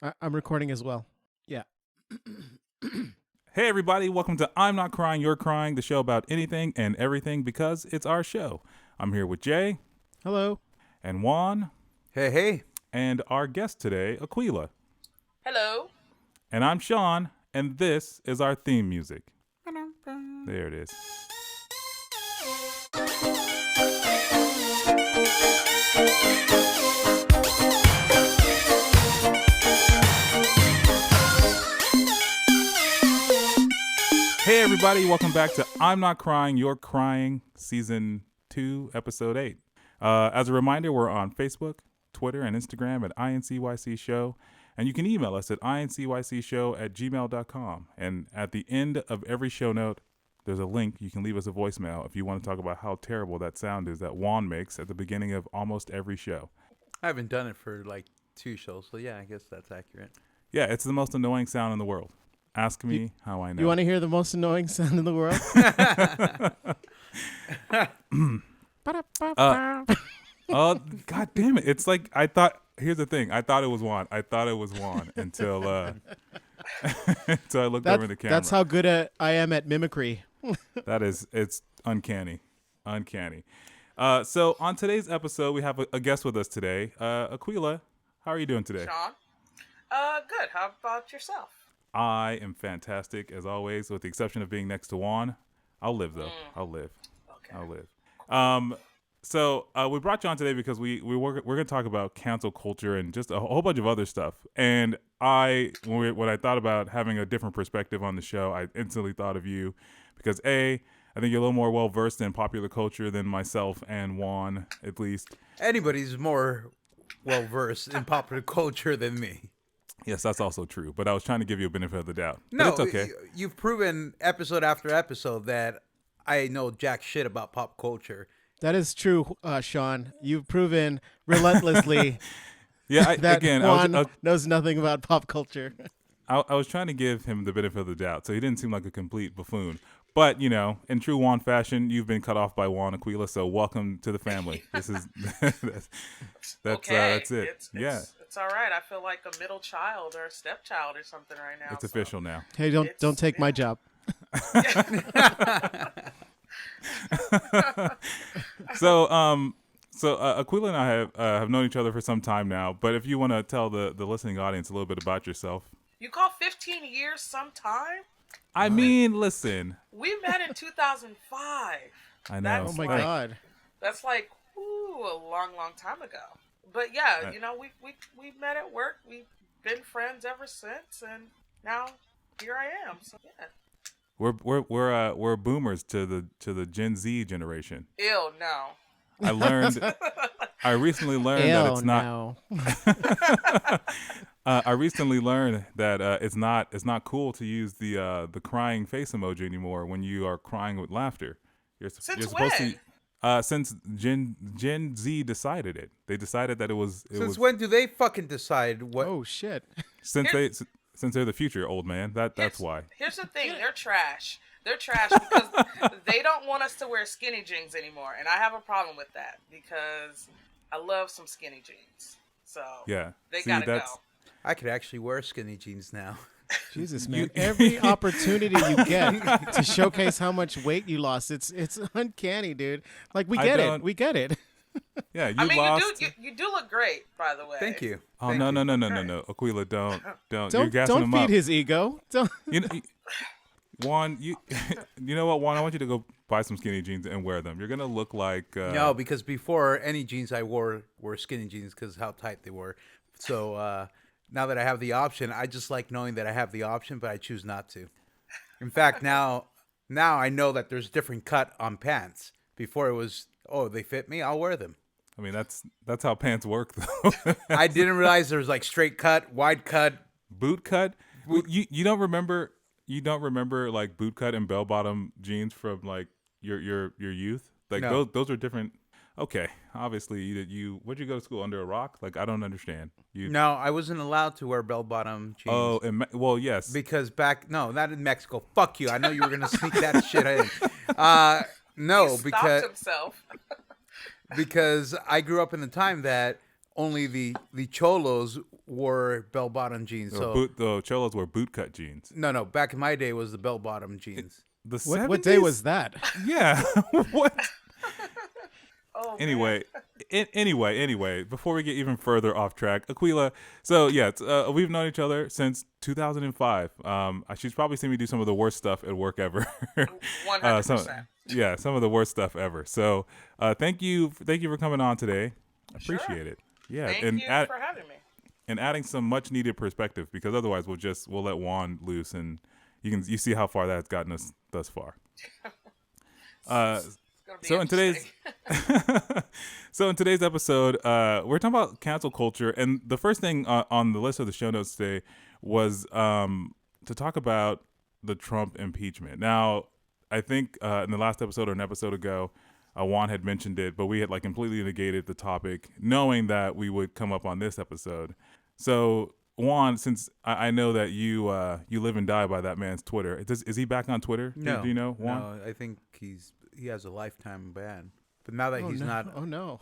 I'm recording as well. Yeah. Hey everybody, welcome to I'm Not Crying, You're Crying, the show about anything and everything because it's our show. I'm here with Jay Hello. and Juan Hey, hey. and our guest today, Aquila. Hello. And I'm Sean, and this is our theme music. There it is. Hey everybody, welcome back to I'm Not Crying, You're Crying, Season 2, Episode 8. As a reminder, we're on Facebook, Twitter, and Instagram at INCYCSHOW, and you can email us at INCYCShow@gmail.com. And at the end of every show note, there's a link. You can leave us a voicemail if you want to talk about how terrible that sound is that Juan makes at the beginning of almost every show. I haven't done it for like 2 shows, so yeah, I guess that's accurate. Yeah, it's the most annoying sound in the world. Ask me how I know. You want to hear the most annoying sound in the world? Oh, God damn it. It's like, here's the thing. I thought it was Juan until until I looked over the camera. That's how good I am at mimicry. It's uncanny. So on today's episode, we have a guest with us today. Aquila, how are you doing today? Sean? Good. How about yourself? I am fantastic, as always, with the exception of being next to Juan. I'll live, though. I'll live. Okay. I'll live. So we brought you on today because we're going to talk about cancel culture and just a whole bunch of other stuff. And when I thought about having a different perspective on the show, I instantly thought of you because I think you're a little more well versed in popular culture than myself and Juan, at least. Anybody's more well versed in popular culture than me. Yes, that's also true. But I was trying to give you a benefit of the doubt. But No, it's okay. You've proven episode after episode that I know jack shit about pop culture. That is true, Sean. You've proven relentlessly Yeah, that again, Juan knows nothing about pop culture. I was trying to give him the benefit of the doubt, so he didn't seem like a complete buffoon. But, in true Juan fashion, you've been cut off by Juan Aquila, so welcome to the family. This is that's it. It's all right. I feel like a middle child or a stepchild or something right now. It's official now. Hey, don't take my job. So Aquila and I have known each other for some time now. But if you want to tell the listening audience a little bit about yourself. You call 15 years some time? I mean, listen. We met in 2005. I know. Oh my God. That's like a long, long time ago. But yeah, Right. we met at work. We've been friends ever since, and now here I am. So yeah. We're boomers to the Gen Z generation. Ew, no. I recently learned that it's not. No. I recently learned that it's not cool to use the crying face emoji anymore when you are crying with laughter. You're supposed when? to. Since Gen Z decided it, they decided that it was. Since when do they fucking decide what? Oh shit. Since they're the future, old man. That's why. Here's the thing: they're trash. They're trash because they don't want us to wear skinny jeans anymore, and I have a problem with that because I love some skinny jeans. So Yeah. they See, gotta go. I could actually wear skinny jeans now. Jesus, man. Every opportunity you get to showcase how much weight you lost, it's uncanny, dude. Like we get it. We get it. Yeah, you I mean, lost. you do look great, by the way. Thank you. Oh Thank no, you. no, Aquila, don't. You're gassing Don't him feed up. his ego. Don't. Juan, you know what, Juan? I want you to go buy some skinny jeans and wear them. You're gonna look like No, because before any jeans I wore were skinny jeans because how tight they were. So now that I have the option, I just like knowing that I have the option, but I choose not to. In fact, now I know that there's different cut on pants. Before it was, they fit me, I'll wear them. I mean, that's how pants work, though. I didn't realize there was like straight cut, wide cut, boot cut. You don't remember like boot cut and bell bottom jeans from like your youth? Like No. those are different. Okay, obviously you where'd you go to school, under a rock? Like I don't understand. No, I wasn't allowed to wear bell-bottom jeans. Oh, well, yes. Because not in Mexico. Fuck you. I know you were gonna sneak that shit in. No, He because stopped himself. because I grew up in the time that only the cholos wore bell-bottom jeans. The cholos wore bootcut jeans. No. Back in my day, was the bell-bottom jeans. The what day was that? Yeah. What? Oh, Anyway, anyway, before we get even further off track, Aquila. So yeah, we've known each other since 2005. She's probably seen me do some of the worst stuff at work ever. 100%. Yeah, some of the worst stuff ever. So thank you for coming on today. Appreciate it. Yeah, Thank you for having me. And adding some much needed perspective, because otherwise we'll let Juan loose, and you see how far that's gotten us thus far. So in today's episode, we're talking about cancel culture, and the first thing on the list of the show notes today was to talk about the Trump impeachment. Now, I think in the last episode or an episode ago, Juan had mentioned it, but we had completely negated the topic, knowing that we would come up on this episode. So Juan, since I know that you live and die by that man's Twitter, is he back on Twitter? No. Do you know, Juan? No, I think he has a lifetime ban. But now that he's not, Oh no.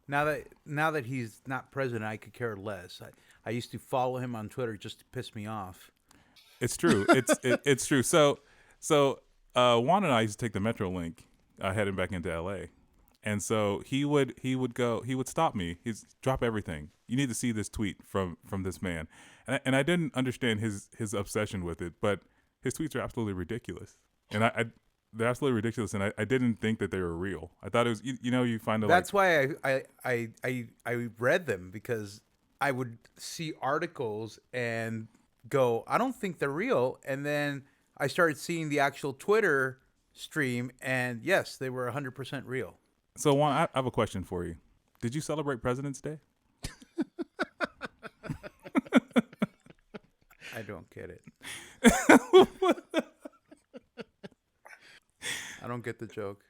now that he's not president, I could care less. I used to follow him on Twitter just to piss me off. It's true. It's true. So Juan and I used to take the Metrolink heading back into LA, and so he would stop me. He'd drop everything. You need to see this tweet from this man, and I didn't understand his obsession with it, but his tweets are absolutely ridiculous, and they're absolutely ridiculous, and I didn't think that they were real. I thought it was you find That's why I read them, because I would see articles and go, I don't think they're real, and then I started seeing the actual Twitter stream, and yes, they were 100% real. So Juan, I have a question for you. Did you celebrate President's Day? I don't get it. I don't get the joke.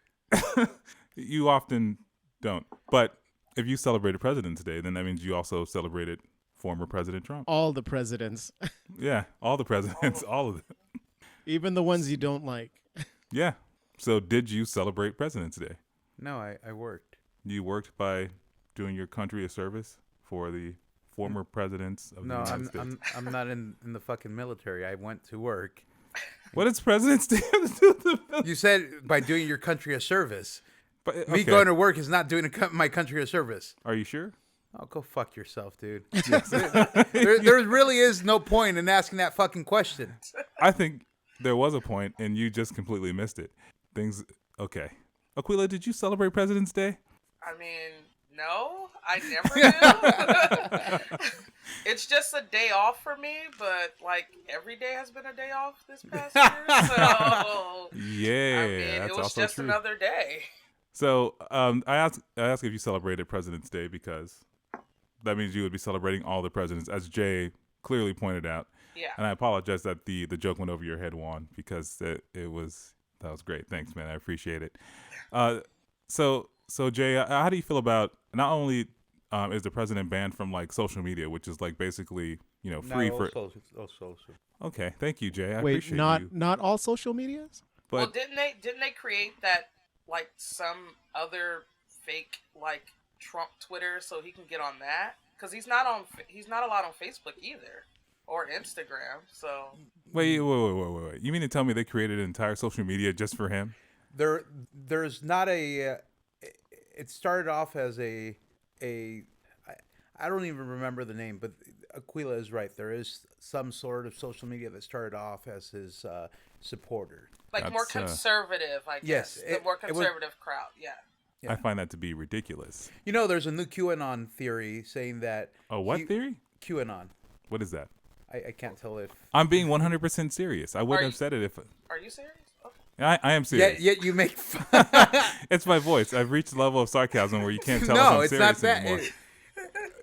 You often don't. But if you celebrated President's Day, then that means you also celebrated former President Trump. All the presidents. Yeah, all the presidents, all of them. Even the ones you don't like. Yeah. So did you celebrate President's Day? No, I worked. You worked by doing your country a service for the former presidents of the United States. I'm not in the fucking military. I went to work. What does President's Day have to do with the military? You said by doing your country a service. But, okay. Me going to work is not doing my country a service. Are you sure? Oh, go fuck yourself, dude. there really is no point in asking that fucking question. I think there was a point, and you just completely missed it. Okay. Aquila, did you celebrate President's Day? I mean, no, I never do. It's just a day off for me, but every day has been a day off this past year. So yeah, I mean, it was just true. another day. So I asked if you celebrated President's Day because that means you would be celebrating all the presidents, as Jay clearly pointed out. Yeah. And I apologize that the joke went over your head, Juan, because that was great. Thanks, man. I appreciate it. So Jay, how do you feel about not only is the president banned from social media, which is basically free for social. Okay, thank you, Jay. I Wait, appreciate you. not all social medias? But Well, didn't they create that some other fake Trump Twitter so he can get on that? Because he's not allowed on Facebook either or Instagram. So wait. You mean to tell me they created an entire social media just for him? There's not a. It started off as I don't even remember the name, but Aquila is right. There is some sort of social media that started off as his supporter. More conservative, I guess. Yes, the more conservative crowd, yeah. I find that to be ridiculous. There's a new QAnon theory saying that. A what theory? QAnon. What is that? I can't tell if. I'm being 100% serious. I wouldn't have said it if. Are you serious? Okay. I am serious. Yet you make fun. It's my voice. I've reached the level of sarcasm where you can't tell if I'm it's serious not that. anymore.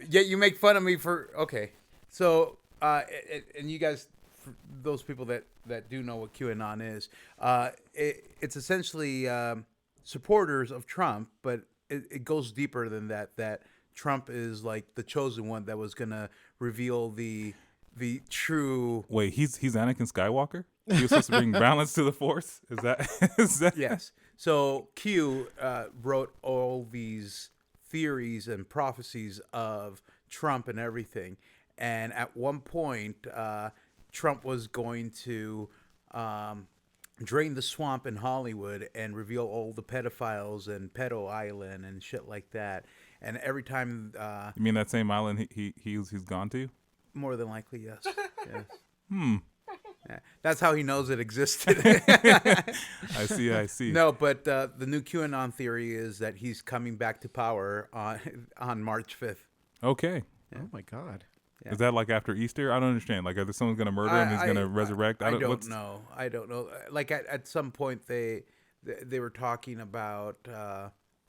Yet you make fun of me for okay. So and you guys, for those people that do know what QAnon is, it's essentially supporters of Trump, but it goes deeper than that. That Trump is the chosen one that was gonna reveal the true. Wait, he's Anakin Skywalker? He was supposed to bring balance to the Force? Is that? Yes. So Q wrote all these theories and prophecies of Trump and everything, And at one point, Trump was going to drain the swamp in Hollywood and reveal all the pedophiles and pedo island and shit like that. And every time, You mean that same island he's gone to? more than likely, yes. Yes. Hmm. Yeah. That's how he knows it existed. I see. No, but the new QAnon theory is that he's coming back to power on March 5th. Okay. Oh my God. Yeah. Is that like after Easter? I don't understand. Like, are someone's going to murder him? He's going to resurrect? I don't know. I don't know. Like at some point they were talking about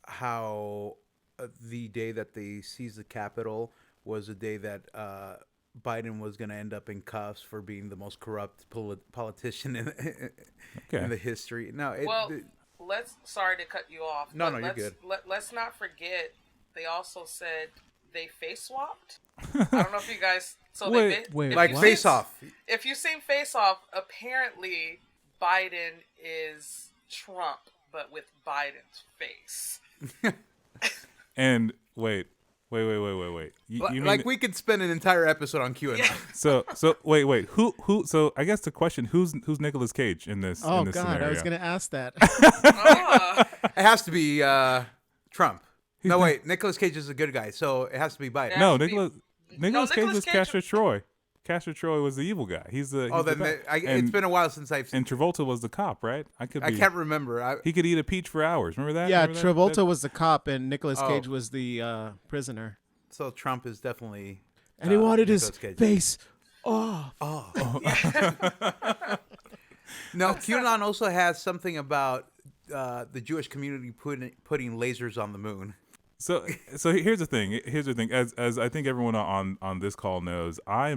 how the day that they seized the Capitol was the day that Biden was going to end up in cuffs for being the most corrupt politician in the history. No, sorry to cut you off. No, you're good. Let's not forget they also said they face swapped. I don't know if you guys. So wait, like Face Off. If you've seen Face Off, apparently Biden is Trump, but with Biden's face. And wait. You mean like we could spend an entire episode on QAnon. Yeah. So wait. Who? So I guess the question: Who's Nicolas Cage in this? Oh in this God, scenario? I was gonna ask that. It has to be Trump. No, wait. Nicolas Cage is a good guy, so it has to be Biden. No, Nicolas Cage was Nicolas Cage- Castor Troy. Castor Troy was the evil guy. He's the. Oh, he's then the it's been a while since I've seen. And Travolta was the cop, right? I can't remember. He could eat a peach for hours. Remember that? Yeah, Remember Travolta that? was the cop and Nicolas Oh. Cage was the prisoner. So Trump is definitely. And he wanted his Nicolas Cage. face off. No, QAnon also has something about the Jewish community putting lasers on the moon. So here's the thing. As I think everyone on this call knows, I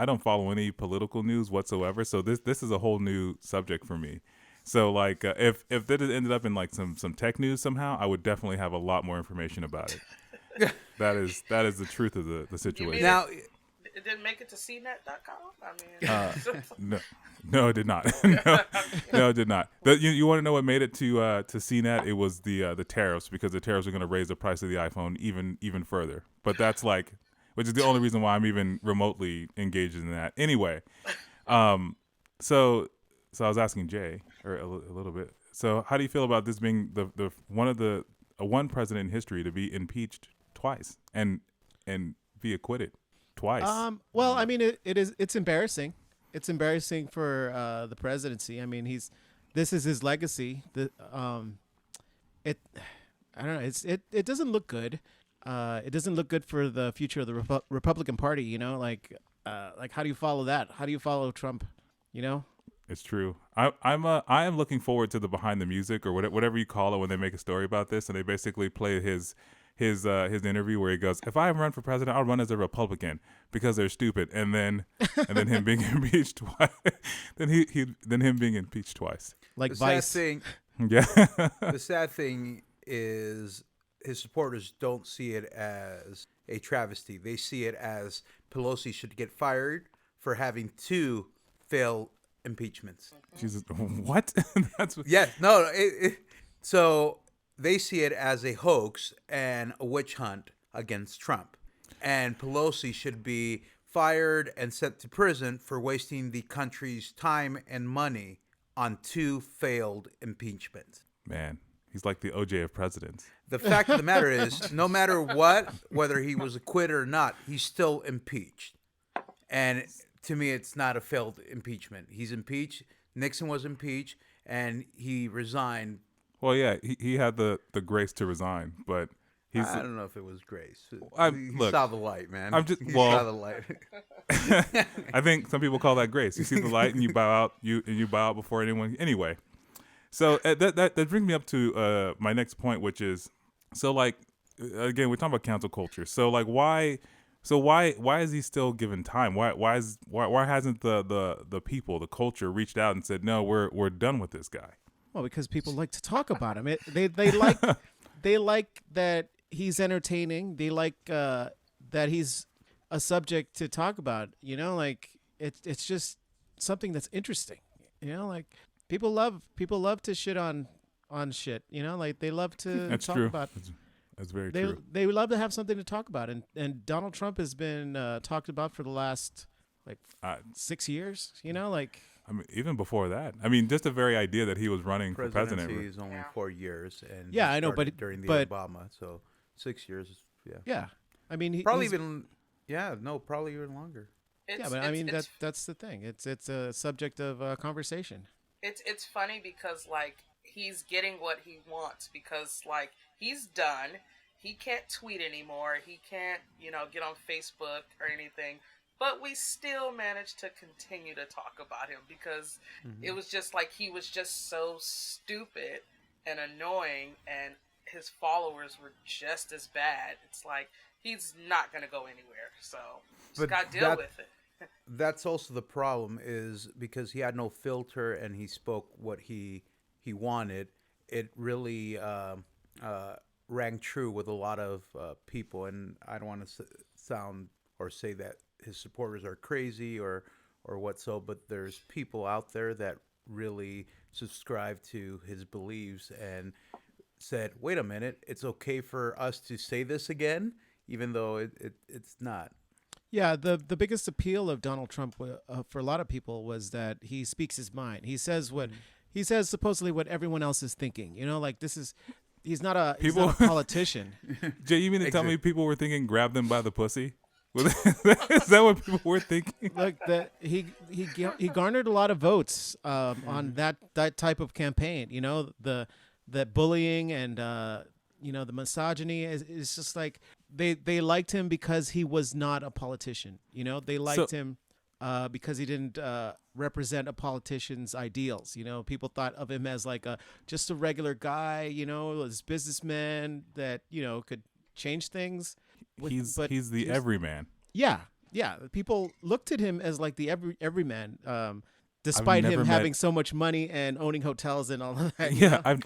don't follow any political news whatsoever. So this is a whole new subject for me. So like if that had ended up in like some tech news somehow, I would definitely have a lot more information about it. That is the truth of the situation. Now, It didn't make it to CNET.com. I mean, No, it did not. No, it did not. You want to know what made it to CNET? It was the tariffs, because the tariffs are going to raise the price of the iPhone even further. But that's like, which is the only reason why I'm even remotely engaged in that. Anyway, so I was asking Jay a little bit. So how do you feel about this being the one president in history to be impeached twice and be acquitted twice? Well, I mean, it's embarrassing. It's embarrassing for the presidency. I mean, this is his legacy. I don't know. It doesn't look good. It doesn't look good for the future of the Republican Party. You know, like how do you follow that? How do you follow Trump? You know. It's true. I am looking forward to the behind the music or whatever you call it when they make a story about this, and they basically play his interview where he goes, "If I run for president, I'll run as a Republican because they're stupid," and then him being impeached twice. then him being impeached twice. Like the Vice. sad thing, Yeah. the sad thing is his supporters don't see it as a travesty. They see it as Pelosi should get fired for having 2 failed impeachments. Jesus, what? That's what, Yeah, no. So they see it as a hoax and a witch hunt against Trump. And Pelosi should be fired and sent to prison for wasting the country's time and money on 2 failed impeachments. man. He's like the OJ of presidents. The fact of the matter is, no matter what, whether he was acquitted or not, he's still impeached. And to me, it's not a failed impeachment. He's impeached. Nixon was impeached, and he resigned. Well, yeah, he had the grace to resign, but he's. I don't know if it was grace. He look, saw the light, man. he saw the light. I think some people call that grace. You see the light and you bow out. You bow out before anyone. Anyway, so that brings me up to my next point, which is, so like again, we're talking about cancel culture. So like why is he still given time? Why hasn't the people, the culture, reached out and said, no, we're done with this guy? Well, because people like to talk about him. They like that he's entertaining. They like that he's a subject to talk about. You know, like it's just something that's interesting. You know, like people love to shit on shit. You know, like they love to That's talk true. about That's very they true. they would love to have something to talk about, and Donald Trump has been talked about for the last like Uh, 6 years. You know, like I mean, even before that. I mean, just the very idea that he was running for Presidency president. is only Yeah. 4 years, and Yeah, he I know, but started during the but- Obama, so 6 years. Yeah, yeah, I mean probably he's, even. Yeah, no, probably even longer. yeah, but I mean that's the thing. It's a subject of conversation. It's funny because like he's getting what he wants because like he's done. He can't tweet anymore. He can't, get on Facebook or anything. But we still managed to continue to talk about him because it was just like he was just so stupid and annoying, and his followers were just as bad. It's like he's not gonna go anywhere, so just But gotta deal that- with it. That's also the problem, is because he had no filter and he spoke what he wanted. It really rang true with a lot of people, and I don't want to sound or say that his supporters are crazy or what so, but there's people out there that really subscribe to his beliefs and said, wait a minute, it's okay for us to say this again, even though it's not. Yeah, the biggest appeal of Donald Trump for a lot of people was that he speaks his mind. He says he says supposedly what everyone else is thinking. You know, like he's not a politician. Jay, you mean to tell me people were thinking grab them by the pussy? Is that what people were thinking? Like that he garnered a lot of votes on that type of campaign. You know, the bullying and the misogyny is just like they liked him because he was not a politician. You know, they liked him because he didn't represent a politician's ideals. You know, people thought of him as like just a regular guy. You know, as businessman that could change things. He's the everyman. Yeah. People looked at him as like the everyman, despite him having so much money and owning hotels and all of that. Yeah,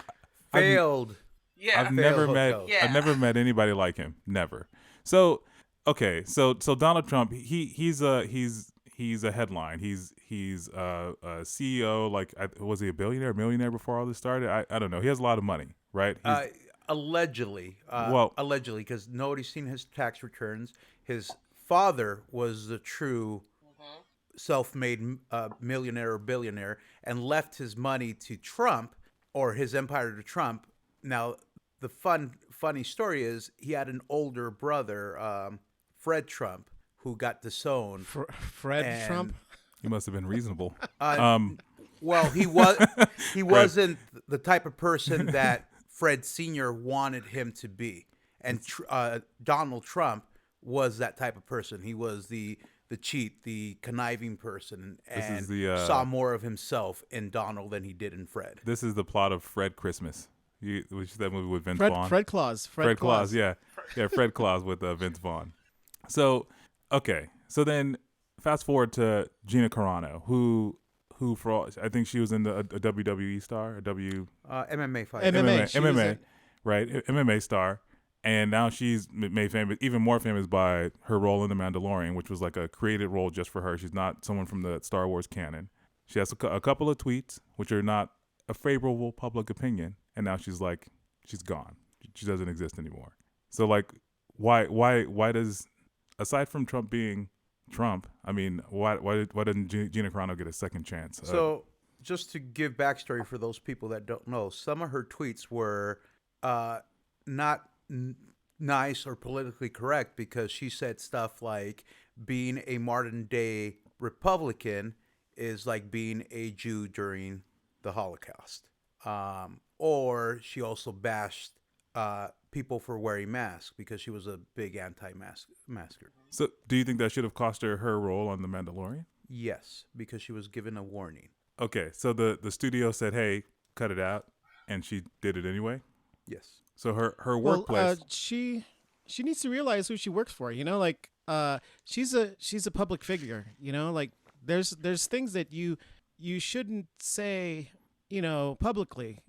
Failed. Yeah. I've never met hotels. Yeah. I've never met anybody like him. Never. So okay, so Donald Trump, he's a headline. He's a CEO. Like, was he a billionaire, a millionaire before all this started? I don't know. He has a lot of money, right? Allegedly, Well- allegedly, because nobody's seen his tax returns. His father was the true self-made millionaire or billionaire, and left his money to Trump, or his empire to Trump. Now, the funny story is he had an older brother, Fred Trump, who got disowned. Fred And- Trump. He must have been reasonable. Well, he wasn't the type of person that Fred Sr. wanted him to be, and Donald Trump was that type of person. He was the cheat, the conniving person, and This is the, saw more of himself in Donald than he did in Fred. This is the plot of Fred Christmas. Which is that movie with Vince Vaughn? Fred Claus. Fred Claus, yeah, Fred Claus with Vince Vaughn. So, okay, so then fast forward to Gina Carano, who for all, I think she was in a WWE star, a MMA fight. MMA. She was MMA, in- right? MMA star, and now she's made famous, even more famous by her role in The Mandalorian, which was like a created role just for her. She's not someone from the Star Wars canon. She has a couple of tweets which are not a favorable public opinion, and now she's gone. She doesn't exist anymore. So like, why does, aside from Trump being Trump, I mean, why didn't Gina Carano get a second chance? So, just to give backstory for those people that don't know, some of her tweets were not nice or politically correct, because she said stuff like being a modern day Republican is like being a Jew during the Holocaust. Or she also bashed people for wearing masks because she was a big anti-masker. So do you think that should have cost her role on The Mandalorian? Yes, because she was given a warning. Okay, so the studio said, "Hey, cut it out," and she did it anyway. Yes. So her Well, workplace. she needs to realize who she works for. You know, like she's a public figure. You know, like there's things that you shouldn't say. You know, publicly.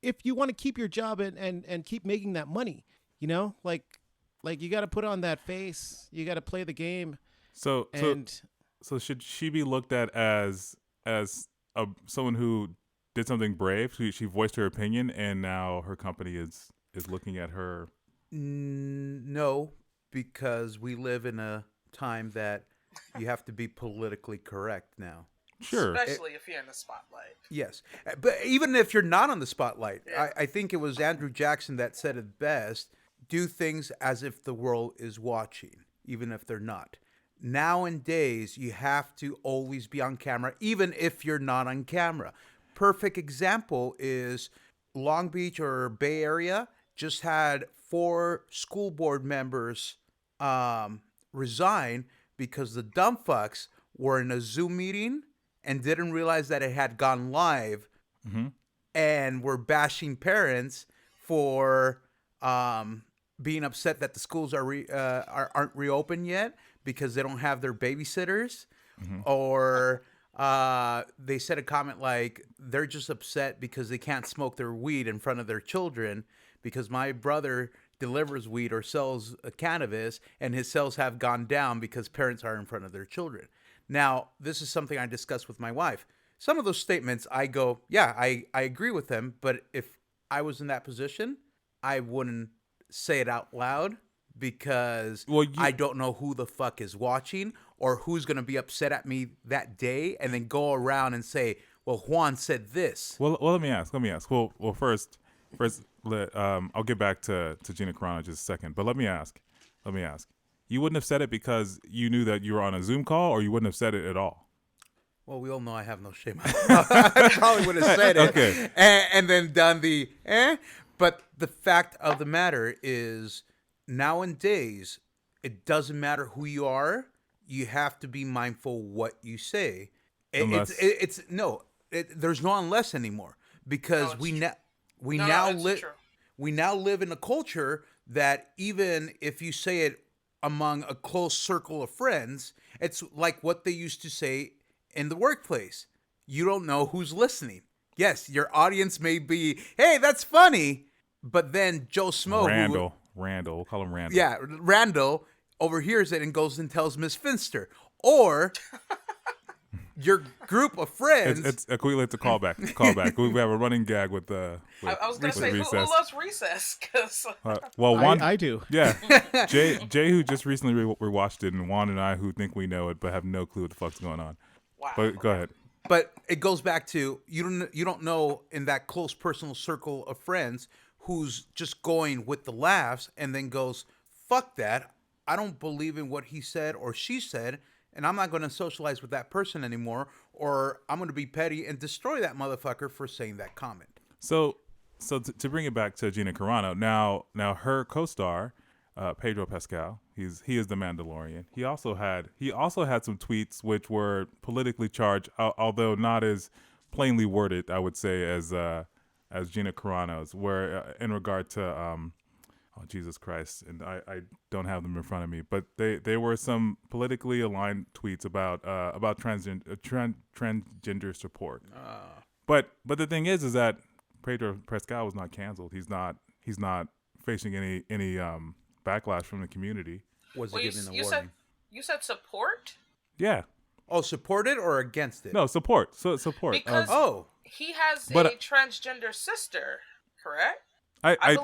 If you want to keep your job and keep making that money, you know, like you got to put on that face. You got to play the game. So And so should she be looked at as someone who did something brave? She voiced her opinion, and now her company is is looking at her. No, because we live in a time that you have to be politically correct now. Sure. Especially if you're in the spotlight. Yes, but even if you're not on the spotlight, Yeah. I think it was Andrew Jackson that said it best: do things as if the world is watching, even if they're not. Nowadays, you have to always be on camera, even if you're not on camera. Perfect example is Long Beach or Bay Area just had 4 school board members resign because the dumb fucks were in a Zoom meeting and didn't realize that it had gone live, and were bashing parents for being upset that the schools aren't reopened yet because they don't have their babysitters, or they said a comment like they're just upset because they can't smoke their weed in front of their children because my brother delivers weed or sells cannabis and his sales have gone down because parents are in front of their children. Now, this is something I discussed with my wife. Some of those statements, I go, yeah, I agree with them. But if I was in that position, I wouldn't say it out loud because I don't know who the fuck is watching or who's going to be upset at me that day and then go around and say, well, Juan said this. Well, let me ask. Well, first, I'll get back to Gina Carano in just a second. But let me ask. You wouldn't have said it because you knew that you were on a Zoom call, or you wouldn't have said it at all? Well, we all know I have no shame. I probably would have said it. Okay. And then done the But the fact of the matter is, nowadays, it doesn't matter who you are. You have to be mindful what you say. There's no unless anymore because we now live in a culture that even if you say it among a close circle of friends, it's like what they used to say in the workplace. You don't know who's listening. Yes, your audience may be, hey, that's funny, but then Joe Smo, Randall, we'll call him Randall. Yeah, Randall overhears it and goes and tells Miss Finster. Or your group of friends. It's equivalent to callback. We have a running gag with the. I was going to say, who loves Recess? Cause Juan, I do. Yeah, Jay, who just recently rewatched it, and Juan and I, who think we know it but have no clue what the fuck's going on. Wow. But go ahead. But it goes back to you don't know in that close personal circle of friends who's just going with the laughs and then goes, fuck that. I don't believe in what he said or she said, and I'm not going to socialize with that person anymore, or I'm going to be petty and destroy that motherfucker for saying that comment. So to bring it back to Gina Carano, now her co-star, Pedro Pascal, he is the Mandalorian. He also had some tweets which were politically charged, although not as plainly worded, I would say, as Gina Carano's, where in regard to oh Jesus Christ, and I don't have them in front of me, but they were some politically aligned tweets about transgender support. But the thing is that Pedro Pascal was not canceled. He's not facing any backlash from the community. Was he given a warning? You said support? Yeah. Oh, support it or against it? No, support. So support. Because he has a transgender sister, correct? I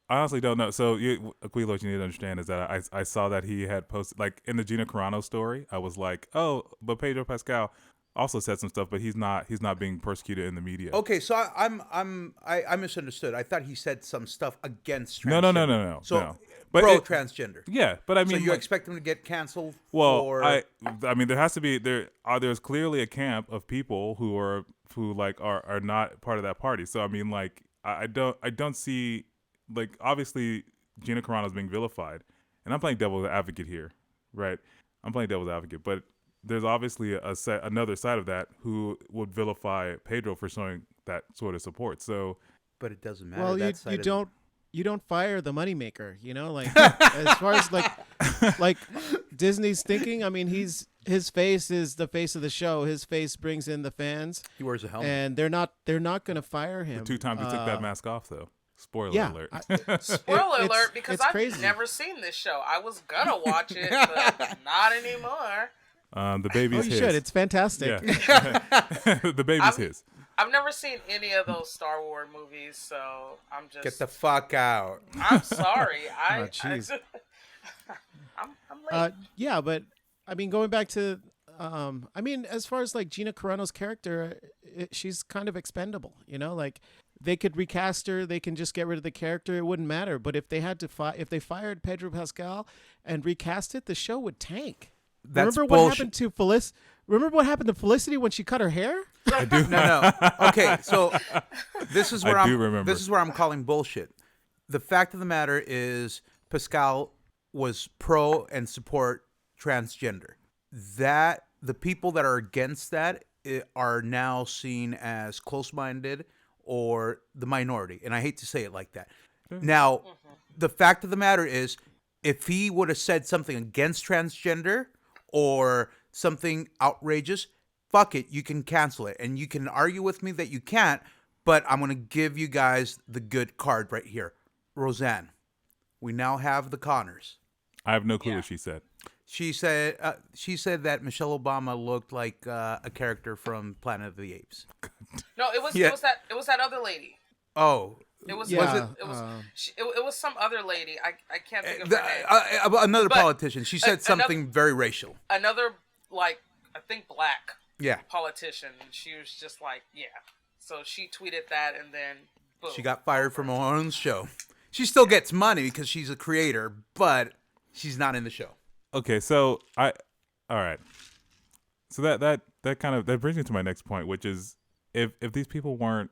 honestly don't know. So Aquila, what you need to understand is that I saw that he had posted, like, in the Gina Carano story. I was like, oh, but Pedro Pascal also said some stuff, but he's not being persecuted in the media. Okay, so I misunderstood. I thought he said some stuff against transgender. No. So no. But pro-transgender. Yeah, but I mean, so you expect him to get canceled? Well, I mean, there has to be there's clearly a camp of people who are not part of that party. So I mean, like, I don't see, like, obviously Gina Carano is being vilified, and I'm playing devil's advocate here, right? I'm playing devil's advocate, but there's obviously another side of that who would vilify Pedro for showing that sort of support. So, but it doesn't matter. Well, you don't fire the moneymaker, you know, like as far as like Disney's thinking. I mean, his face is the face of the show. His face brings in the fans. He wears a helmet, and they're not going to fire him. The 2 times he took that mask off, though. Spoiler alert. Spoiler alert, because I've crazy. never seen this show. I was gonna watch it, but not anymore. The baby's his. You should. It's fantastic. Yeah. The baby's his. I've never seen any of those Star Wars movies, so I'm just. Get the fuck out. I'm sorry. Oh, jeez. I'm late. Yeah, but I mean, going back to, I mean, as far as like Gina Carano's character, she's kind of expendable. You know, like they could recast her, they can just get rid of the character, it wouldn't matter. But if they had to if they fired Pedro Pascal and recast it, the show would tank. That's Remember bullshit. what happened to Felicity? Remember what happened to Felicity when she cut her hair? I do. No. Okay, so this is where I I'm. do remember. This is where I'm calling bullshit. The fact of the matter is, Pascal was pro and support transgender. That the people that are against that are now seen as close-minded or the minority, and I hate to say it like that. Now, the fact of the matter is, if he would have said something against transgender or something outrageous, fuck it, you can cancel it. And you can argue with me that you can't, but I'm going to give you guys the good card right here. Roseanne, we now have the Connors. I have no clue what she said. She said that Michelle Obama looked like a character from Planet of the Apes. No, it was Yeah. it was that other lady. Oh. It was Yeah, it was some other lady. I can't think of her name. Another But politician. She said another- something very racial. Another like I think black Yeah. politician. And she was just like, yeah. So she tweeted that, and then boom. She got fired from her own show. She still gets money because she's a creator, but she's not in the show. Okay, so all right. So that kind of brings me to my next point, which is if these people weren't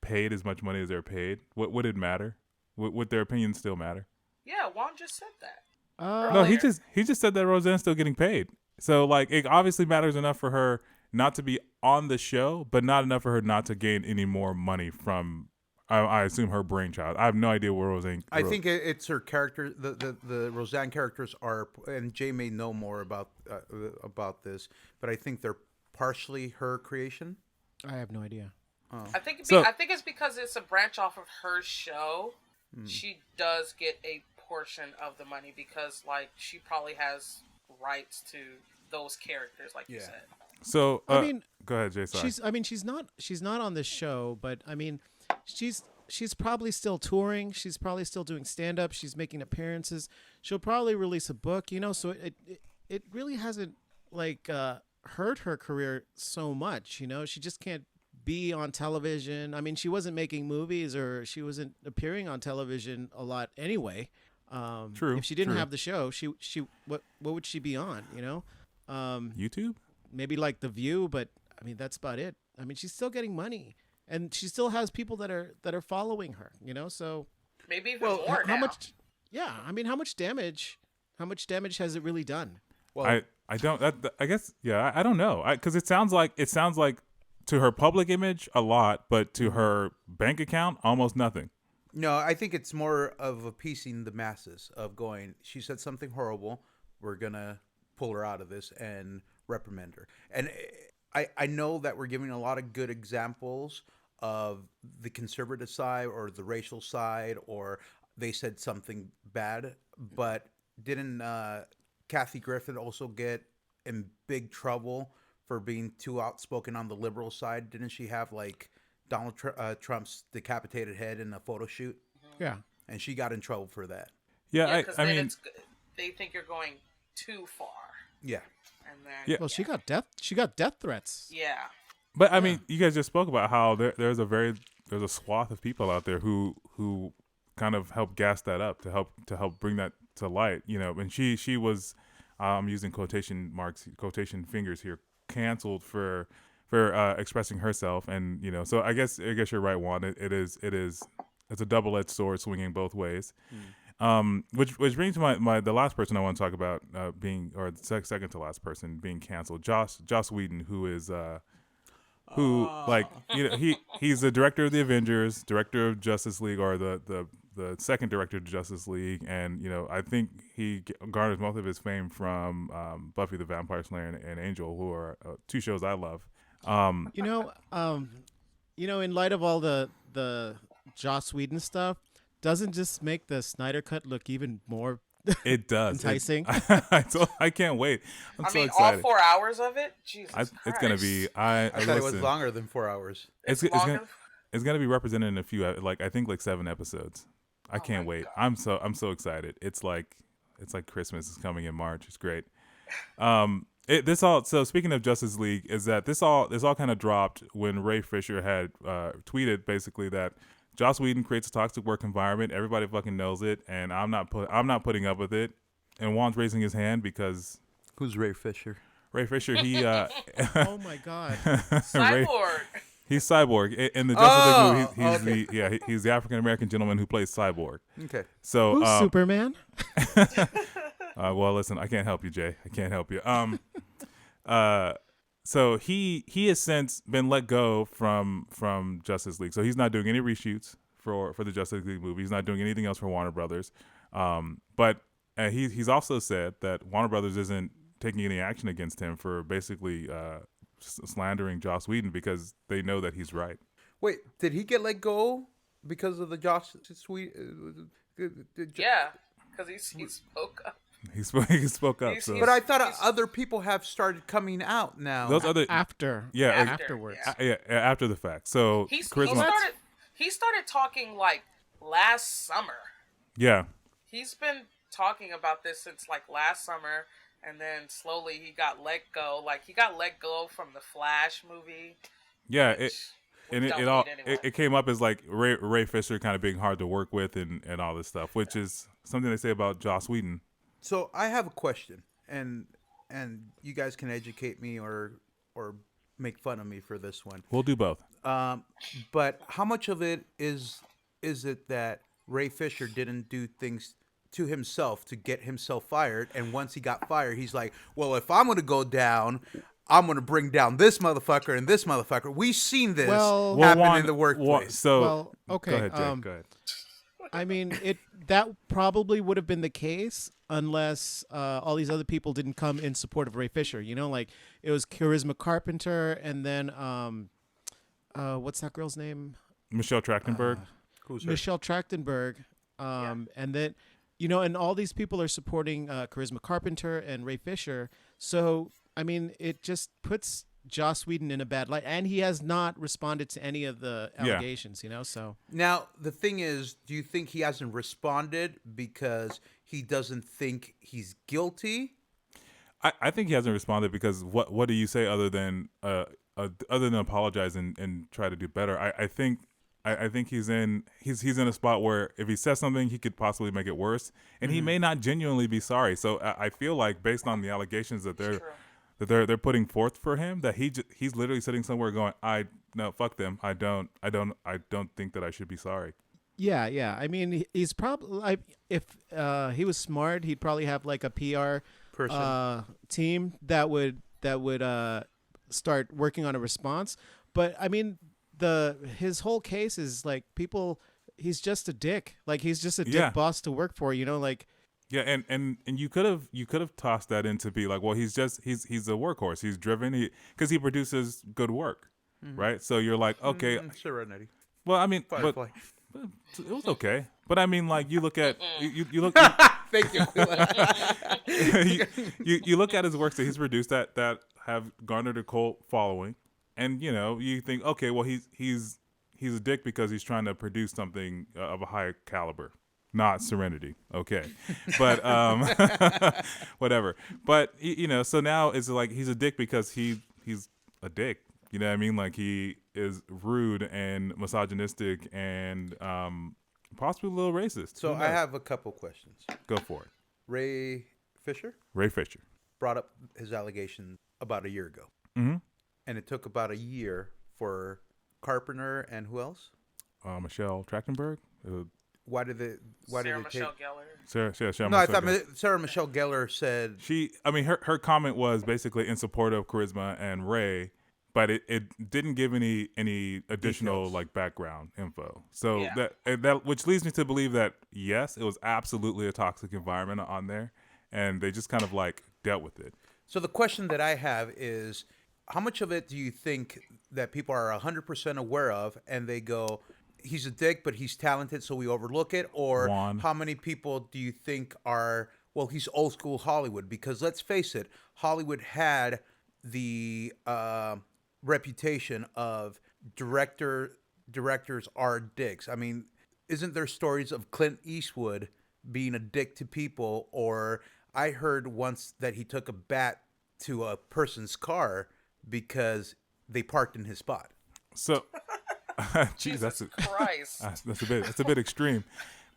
paid as much money as they're paid, what would it matter? Would their opinion still matter? Yeah, Juan just said that. No, he Earlier. just said that Roseanne's still getting paid. So like it obviously matters enough for her not to be on the show, but not enough for her not to gain any more money from I assume her brainchild. I have no idea where Roseanne. I think it's her character. The Roseanne characters are, and Jay may know more about this, but I think they're partially her creation. I have no idea. I think So- I think it's because it's a branch off of her show. She does get a portion of the money because like she probably has rights to those characters, like you Yeah. said. So I mean, go ahead, Jay. Sorry. she's not on this show, but I mean, she's probably still touring. She's probably still doing stand up. She's making appearances. She'll probably release a book, you know, so it really hasn't like hurt her career so much, you know. She just can't be on television. I mean, she wasn't making movies or she wasn't appearing on television a lot anyway. True, If she didn't true. have the show, she what would she be on, you know? YouTube? Maybe like The View, but I mean that's about it. I mean she's still getting money, and she still has people that are following her. You know, so Maybe even Well, more how now. much? Yeah, I mean how much damage has it really done? Well, I don't. I guess yeah. I don't know. Because it sounds like to her public image a lot, but to her bank account almost nothing. no, I think it's more of appeasing the masses of going. She said something horrible. We're gonna pull her out of this and reprimand her. And I know that we're giving a lot of good examples of the conservative side or the racial side, or they said something bad. But didn't Kathy Griffin also get in big trouble for being too outspoken on the liberal side? Didn't she have like Donald Trump's decapitated head in a photo shoot? Yeah, And she got in trouble for that. Yeah, Yeah, because I then mean, they think you're going too far, Yeah. and then Yeah. well she got death threats. yeah. but I mean, you guys just spoke about how there's a swath of people out there who kind of help gas that up to help bring that to light, you know. And she was, I'm using quotation fingers here, canceled for expressing herself, and you know. So I guess you're right, Juan. It's a double-edged sword swinging both ways. Which brings to my the last person I want to talk about being, or the second to last person being canceled, Joss Whedon, who is like, you know, he's the director of the Avengers, director of Justice League, or the second director of Justice League, and you know, I think he garners most of his fame from Buffy the Vampire Slayer and Angel, who are two shows I love. You know, in light of all the Joss Whedon stuff, doesn't just make the Snyder Cut look even more It does. Enticing. I can't wait. I'm I so mean, excited. all 4 hours of it. Jesus Christ. It's gonna be. I thought it was listen, longer than 4 hours. It's longer. it's gonna be represented in a few. Like I think like 7 episodes. I can't my wait. God. I'm so excited. It's like Christmas is coming in March. It's great. So speaking of Justice League, is that this all kind of dropped when Ray Fisher had tweeted basically that Joss Whedon creates a toxic work environment. Everybody fucking knows it, and I'm not putting up with it. And Juan's raising his hand because Who's Ray Fisher? Ray Fisher, he Oh my God. Cyborg. he's Cyborg in the Justice League movie. okay. He's the African American gentleman who plays Cyborg. Okay. So Who's Superman? well, listen, I can't help you, Jay. I can't help you. So he has since been let go from Justice League. So he's not doing any reshoots for the Justice League movie. He's not doing anything else for Warner Brothers. But he's also said that Warner Brothers isn't taking any action against him for basically slandering Joss Whedon because they know that he's right. Wait, did he get let go because of the Josh Sweet? Yeah, because he spoke up. He spoke up. He's- So But I thought other people have started coming out now. those other After. yeah Afterwards. yeah. after the fact. So He Charisma, started talking like last summer. yeah. He's been talking about this since like last summer, and then slowly he got let go. Like he got let go from the Flash movie. Yeah, which we and don't it all need anyway. it came up as like Ray Fisher kind of being hard to work with and all this stuff, which is something they say about Joss Whedon. So I have a question, and you guys can educate me or make fun of me for this one. We'll do both. But how much of it is it that Ray Fisher didn't do things to himself to get himself fired, and once he got fired, he's like, well, if I'm going to go down, I'm going to bring down this motherfucker and this motherfucker. We've seen this happen Juan- in the workplace. So okay. go ahead, Jay. Go ahead. I mean, that probably would have been the case unless all these other people didn't come in support of Ray Fisher. You know, like it was Charisma Carpenter, and then what's that girl's name? Michelle Trachtenberg. Who's her? Michelle Trachtenberg. And then, you know, and all these people are supporting Charisma Carpenter and Ray Fisher. So, I mean, it just puts Joss Whedon in a bad light, and he has not responded to any of the allegations, you know, so. Now, the thing is, do you think he hasn't responded because he doesn't think he's guilty? I think he hasn't responded because what do you say other than apologize and try to do better? I think he's in a spot where if he says something, he could possibly make it worse, and he may not genuinely be sorry. So I feel like based on the allegations that they're putting forth for him, that he's literally sitting somewhere going, no, fuck them. I don't think that I should be sorry. Yeah. I mean, he's probably, if he was smart, he'd probably have like a PR Person. team that would start working on a response. But I mean, his whole case is like he's just a dick. Like he's just a dick boss to work for, you know, like. Yeah, and you could have tossed that in to be like, well, he's a workhorse. He's driven because he produces good work, right? So you're like, okay, Serenity. well, I mean, Firefly. but it was okay. But I mean, like you look at you look Thank you. you look at his works that he's produced that have garnered a cult following, and you know you think, okay, well he's a dick because he's trying to produce something of a high caliber. Not Serenity, okay, but whatever. But you know, so now it's like he's a dick because he's a dick. You know what I mean? Like he is rude and misogynistic and possibly a little racist. So I have a couple questions. Go for it. Ray Fisher Ray Fisher brought up his allegation about a year ago. Mm-hmm. And it took about a year for Carpenter and who else? Michelle Trachtenberg. Why did they Sarah take? Michelle Gellar. Sarah No, I Michelle thought Gellar. Sarah Michelle Gellar said her comment was basically in support of Charisma and Ray, but it didn't give any additional Details. like background info. So Yeah. that which leads me to believe that yes, it was absolutely a toxic environment on there, and they just kind of like dealt with it. So the question that I have is, how much of it do you think that people are 100% aware of, and they go, he's a dick, but he's talented, so we overlook it? Or Juan. how many people do you think are well, he's old school Hollywood because let's face it, Hollywood had the reputation of directors are dicks. I mean, isn't there stories of Clint Eastwood being a dick to people? Or I heard once that he took a bat to a person's car because they parked in his spot. So, geez, Jesus Christ. that's a bit extreme.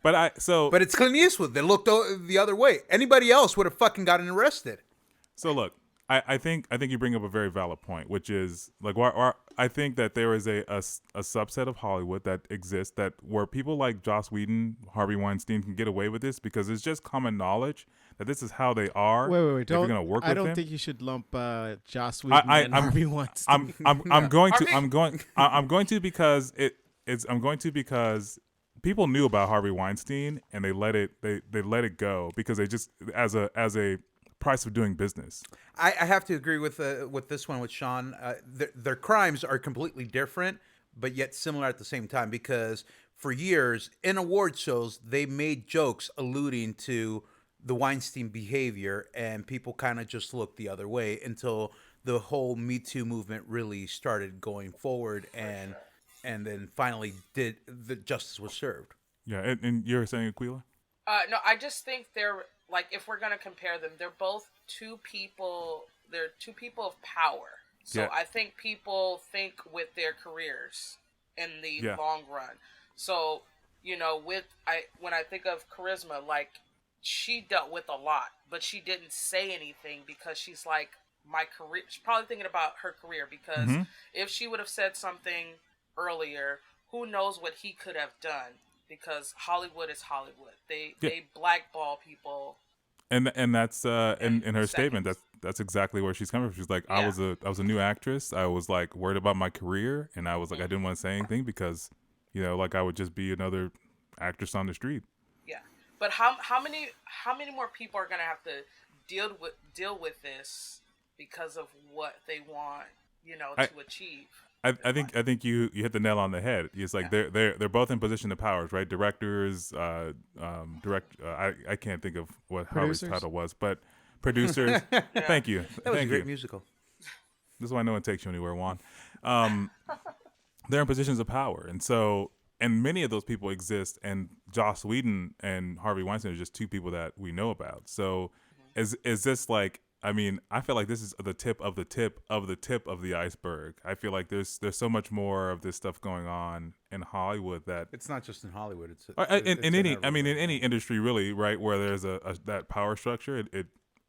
But it's Clint Eastwood that looked the other way. Anybody else would have fucking gotten arrested. So look, I think you bring up a very valid point, which is like, I think that there is a subset of Hollywood that exists that where people like Joss Whedon, Harvey Weinstein can get away with this because it's just common knowledge that this is how they are. Wait! If you're gonna work I with don't them. think you should lump Joss Whedon and Harvey Weinstein. I'm going to because I'm going to because people knew about Harvey Weinstein and they let it go because they just as a price of doing business. I have to agree with this one with Sean. Their crimes are completely different, but yet similar at the same time. Because for years in award shows, they made jokes alluding to the Weinstein behavior, and people kind of just looked the other way until the whole Me Too movement really started going forward, and then finally the justice was served. Yeah, and you're saying Aquila? No, I just think they're like, if we're gonna compare them, they're both two people. They're two people of power. So Yeah. I think people think with their careers in the long run. So when I think of charisma, like she dealt with a lot, but she didn't say anything because she's like, my career. She's probably thinking about her career because if she would have said something earlier, who knows what he could have done. Because Hollywood is Hollywood. They blackball people. And that's in her seconds. statement that's exactly where she's coming from. She's like, I was a new actress. I was like worried about my career, and I was like I didn't want to say anything because like I would just be another actress on the street. Yeah, but how many more people are gonna have to deal with this because of what they want to achieve? I think you hit the nail on the head. It's like they're both in position of powers, right? Directors, I can't think of what Harvey's title was, but producers. Thank you. That was a great musical. This is why no one takes you anywhere, Juan. They're in positions of power, and many of those people exist. And Joss Whedon and Harvey Weinstein are just two people that we know about. So, is this like? I mean, I feel like this is the tip of the tip of the tip of the iceberg. I feel like there's so much more of this stuff going on in Hollywood that it's not just in Hollywood. It's in any industry really, right? Where there's that power structure, it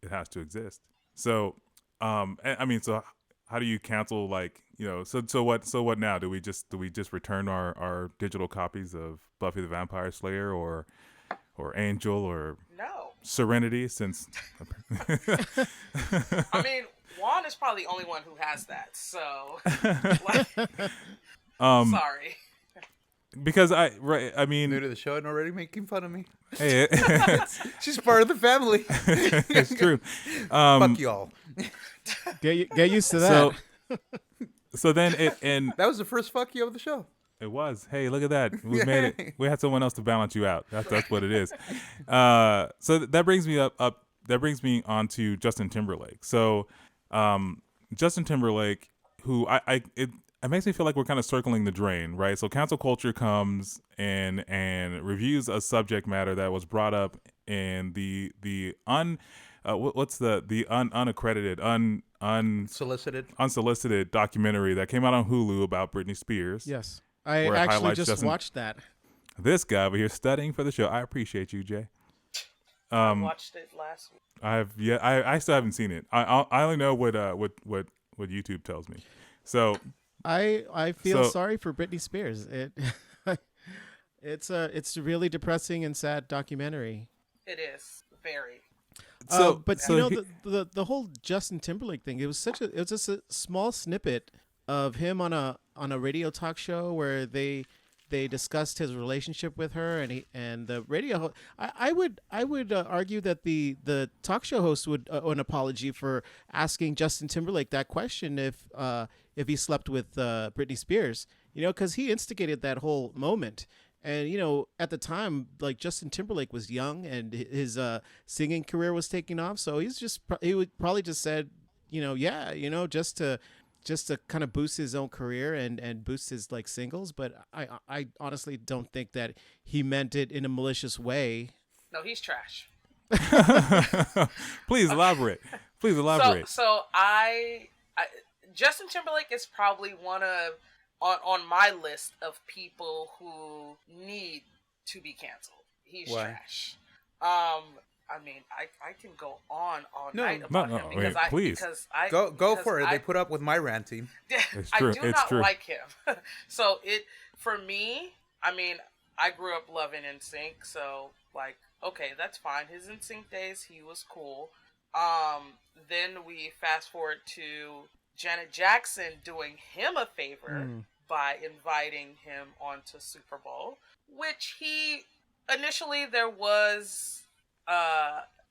has to exist. So, so how do you cancel So what now? Do we just return our digital copies of Buffy the Vampire Slayer or Angel or No. Serenity, since I mean, Juan is probably the only one who has that. So, sorry. Because new to the show and already making fun of me. Hey, She's part of the family. It's true. Fuck y'all. Get used to that. So then that was the first fuck you of the show. It was. Hey, look at that. We made it. We had someone else to balance you out. That's what it is. So that brings me up. That brings me on to Justin Timberlake. So, Justin Timberlake, who it makes me feel like we're kind of circling the drain, right? So cancel culture comes and reviews a subject matter that was brought up in the unaccredited, unsolicited documentary that came out on Hulu about Britney Spears. Yes. I actually just watched that. This guy over here studying for the show. I appreciate you, Jay. I watched it last week. I still haven't seen it. I only know what YouTube tells me. So I feel sorry for Britney Spears. It's a really depressing and sad documentary. It is very. The whole Justin Timberlake thing. It was just a small snippet of him on a radio talk show where they discussed his relationship with her, and the radio. I would argue that the talk show host would owe an apology for asking Justin Timberlake that question if he slept with Britney Spears, because he instigated that whole moment, And at the time, like Justin Timberlake was young and his singing career was taking off, so he would probably just said, yeah, just to kind of boost his own career and boost his like singles. But I honestly don't think that he meant it in a malicious way. No, he's trash. Please elaborate. Please elaborate. So I Justin Timberlake is probably one of on my list of people who need to be canceled. He's trash. I mean, I can go on all night about him because please go for it. They put up with my ranting. It's true. I do not like him. So for me, I mean, I grew up loving NSYNC, so like, okay, that's fine. His NSYNC days, he was cool. Then we fast forward to Janet Jackson doing him a favor by inviting him onto Super Bowl, which he initially there was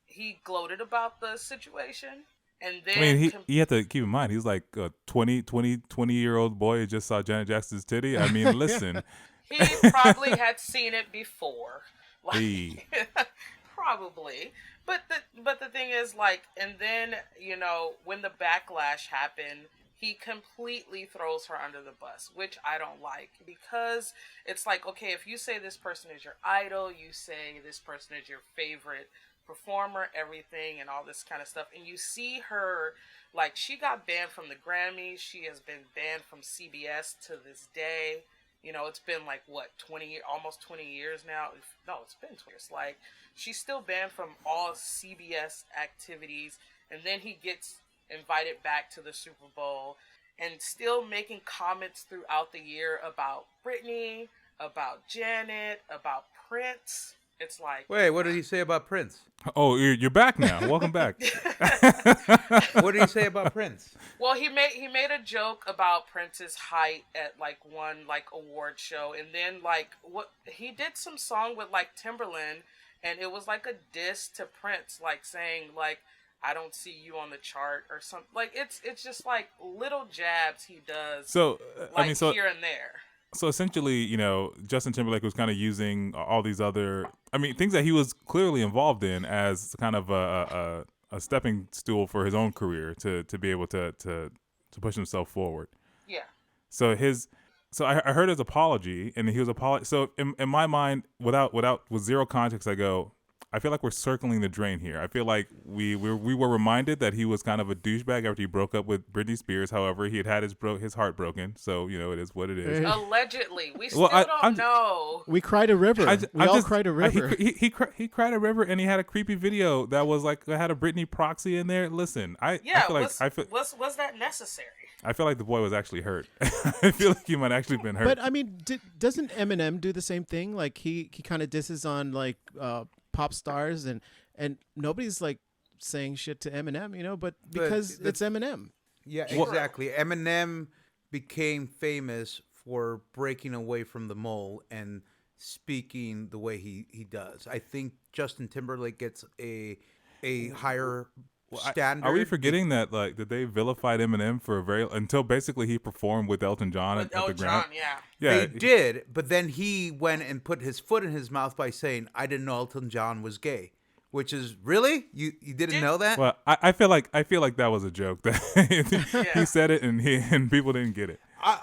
he gloated about the situation, and then I mean he had to keep in mind he's like a 20-year-old boy who just saw Janet Jackson's titty. I mean, listen. He probably had seen it before. Like, probably. But the thing is, like, and then, when the backlash happened, he completely throws her under the bus, which I don't like, because it's like, okay, if you say this person is your idol, you say this person is your favorite performer, everything, and all this kind of stuff, and you see her, like, she got banned from the Grammys, she has been banned from CBS to this day. It's been like, what, almost 20 years now? No, it's been 20 years. Like, she's still banned from all CBS activities. And then he gets invited back to the Super Bowl and still making comments throughout the year about Britney, about Janet, about Prince. It's like... Wait, what did he say about Prince? Oh, you're back now. Welcome back. What did he say about Prince? Well, he made a joke about Prince's height at like one like award show, and then like what he did some song with like Timberland, and it was like a diss to Prince, like saying like, I don't see you on the chart or something. Like it's just like little jabs he does. So like here and there. So essentially, Justin Timberlake was kind of using all these other, things that he was clearly involved in as kind of a stepping stool for his own career to be able to push himself forward. Yeah. So I heard his apology, and he was So in my mind, with zero context, I feel like we're circling the drain here. I feel like we were reminded that he was kind of a douchebag after he broke up with Britney Spears. However, he had his heart broken, so it is what it is. Allegedly, we still don't know. We cried a river. We all cried a river. He cried a river, and he had a creepy video that was like had a Britney proxy in there. Listen, I feel like was that necessary? I feel like the boy was actually hurt. I feel like he might actually been hurt. But I mean, doesn't Eminem do the same thing? Like he kind of disses on like pop stars, and nobody's like saying shit to Eminem, but because it's Eminem. Yeah, exactly. Eminem became famous for breaking away from the mold and speaking the way he does. I think Justin Timberlake gets a higher standard. Are we forgetting that they vilified Eminem for until basically he performed with Elton John at the Grammy? Yeah, they did, but then he went and put his foot in his mouth by saying, "I didn't know Elton John was gay," which is really you didn't know that. Well, I feel like that was a joke that he said it and people didn't get it.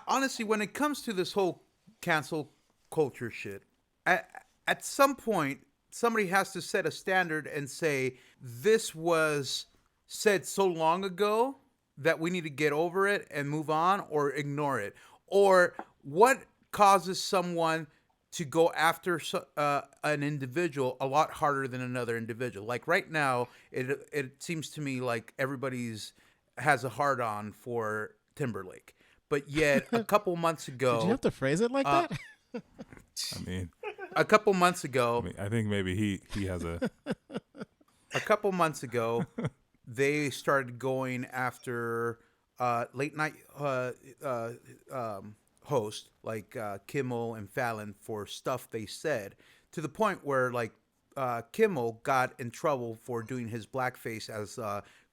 Honestly, when it comes to this whole cancel culture shit, at some point somebody has to set a standard and say this was said so long ago that we need to get over it and move on, or ignore it, or what causes someone to go after an individual a lot harder than another individual. Like right now, it seems to me like everybody's has a hard on for Timberlake, but yet a couple months ago, did you have to phrase it like that? A couple months ago, I think maybe he has a. A couple months ago, they started going after late night hosts like Kimmel and Fallon for stuff they said, to the point where like Kimmel got in trouble for doing his blackface as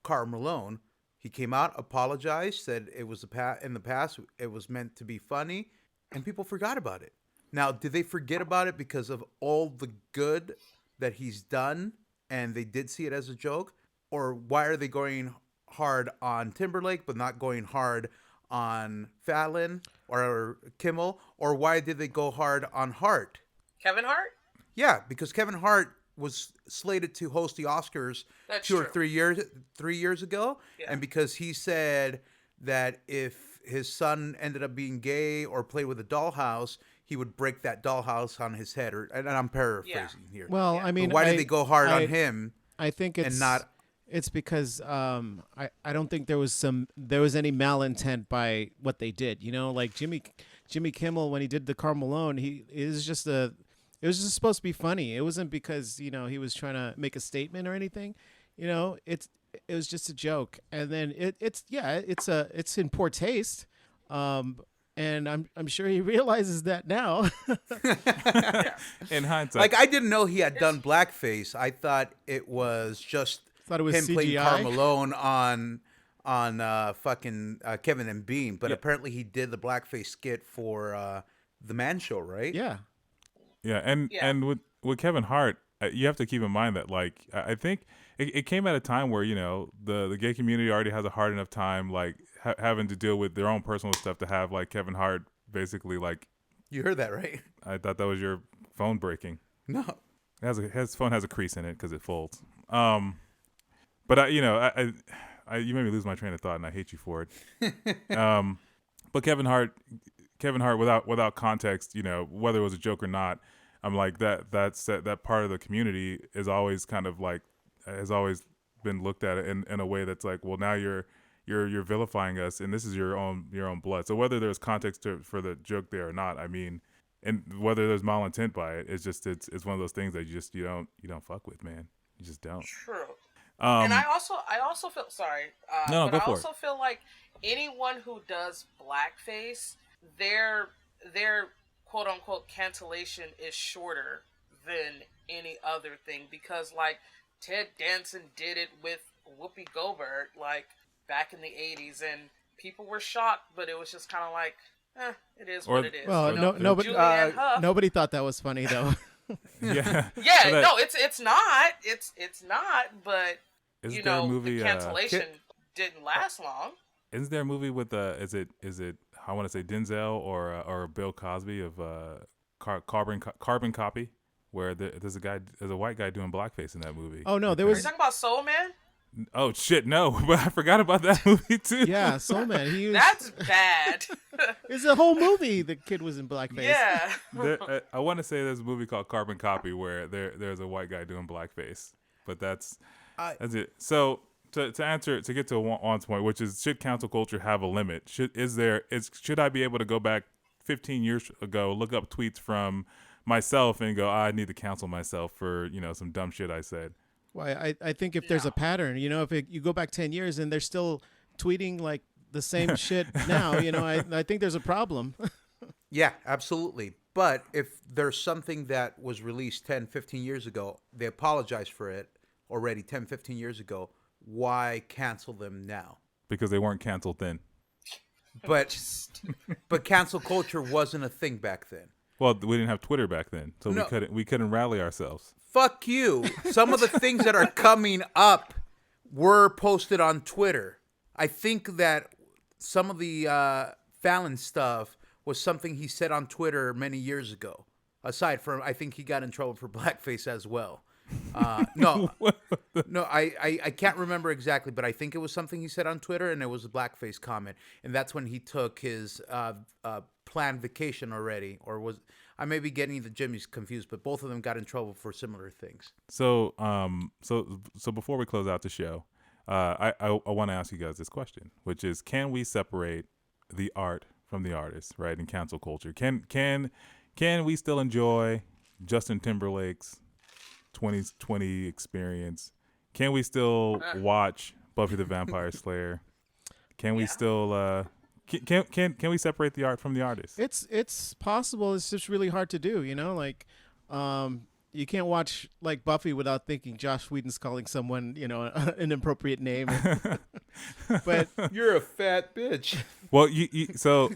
Karl Malone. He came out, apologized, said it was in the past, it was meant to be funny, and people forgot about it. Now, did they forget about it because of all the good that he's done and they did see it as a joke? Or why are they going hard on Timberlake but not going hard on Fallon or Kimmel? Or why did they go hard on Hart? Kevin Hart? Yeah, because Kevin Hart was slated to host the Oscars That's 2 or true. 3 years ago. Yeah. And because he said that if his son ended up being gay or played with a dollhouse, he would break that dollhouse on his head. And I'm paraphrasing here. Well, Yeah. I mean, But why did they go hard I- on him? I think it's and not- It's because I don't think there was any malintent by what they did. You know, like Jimmy Kimmel when he did the Karl Malone, it was just supposed to be funny. It wasn't because he was trying to make a statement or anything. It was just a joke, and then it's in poor taste. And I'm sure he realizes that now. In hindsight, Like, I didn't know he had done blackface. I thought it was just Thought it was him playing CGI. Karl Malone on fucking Kevin and Bean. But Yeah. apparently he did the blackface skit for The Man Show, right? Yeah. yeah, and with Kevin Hart, you have to keep in mind that like I think it came at a time where the gay community already has a hard enough time like having to deal with their own personal stuff to have like Kevin Hart basically like. You heard that, right? I thought that was your phone breaking. No. His phone has a crease in it because it folds. But you made me lose my train of thought, and I hate you for it. But Kevin Hart, without context, whether it was a joke or not, I'm like that part of the community is always kind of like has always been looked at in a way that's like, well, now you're vilifying us, and this is your own blood. So whether there's context for the joke there or not, I mean, and whether there's malintent by it, it's just it's one of those things that you don't fuck with, man. You just don't. True. And I also feel sorry. No, but go I for also feel like anyone who does blackface, their quote unquote cancellation is shorter than any other thing, because like Ted Danson did it with Whoopi Goldberg like back in the 80s, and people were shocked, but it was just kind of like, it is what it is. Well, you know? nobody Julianne Hough. nobody thought that was funny though. Yeah. Yeah, So that- no, it's not. It's not, but Is you there a know, movie? the cancellation didn't last long. Isn't there a movie with is it I want to say Denzel or Bill Cosby of Carbon Copy, where there's a white guy doing blackface in that movie. Oh no, there Are you was talking about Soul Man? Oh shit, no! But I forgot about that movie too. yeah, Soul Man. He was. That's bad. It's a whole movie. The kid was in blackface. Yeah. I want to say there's a movie called Carbon Copy where there's a white guy doing blackface, but that's it. So to get to Juan's point, which is, should cancel culture have a limit? Should I be able to go back 15 years ago, look up tweets from myself and go, I need to cancel myself for some dumb shit I said? Well, I think if there's a pattern, if you go back 10 years and they're still tweeting like the same shit now, I think there's a problem. Yeah, absolutely. But if there's something that was released 10, 15 years ago, they apologized for it already 10, 15 years ago, why cancel them now? Because they weren't canceled then. But cancel culture wasn't a thing back then. Well, we didn't have Twitter back then, so No. we couldn't rally ourselves. Fuck you. Some of the things that are coming up were posted on Twitter. I think that some of the Fallon stuff was something he said on Twitter many years ago. Aside from, I think he got in trouble for blackface as well. No, I can't remember exactly, but I think it was something he said on Twitter, and it was a blackface comment, and that's when he took his planned vacation already, or was I may be getting the Jimmys confused, but both of them got in trouble for similar things. So so before we close out the show, I want to ask you guys this question, which is, can we separate the art from the artist, right? In cancel culture, can we still enjoy Justin Timberlake's 2020 experience? Can we still watch Buffy the Vampire Slayer? Can we still can we separate the art from the artist? It's possible. It's just really hard to do. Like you can't watch like Buffy without thinking Josh Whedon's calling someone an inappropriate name. But You're a fat bitch. Well, you so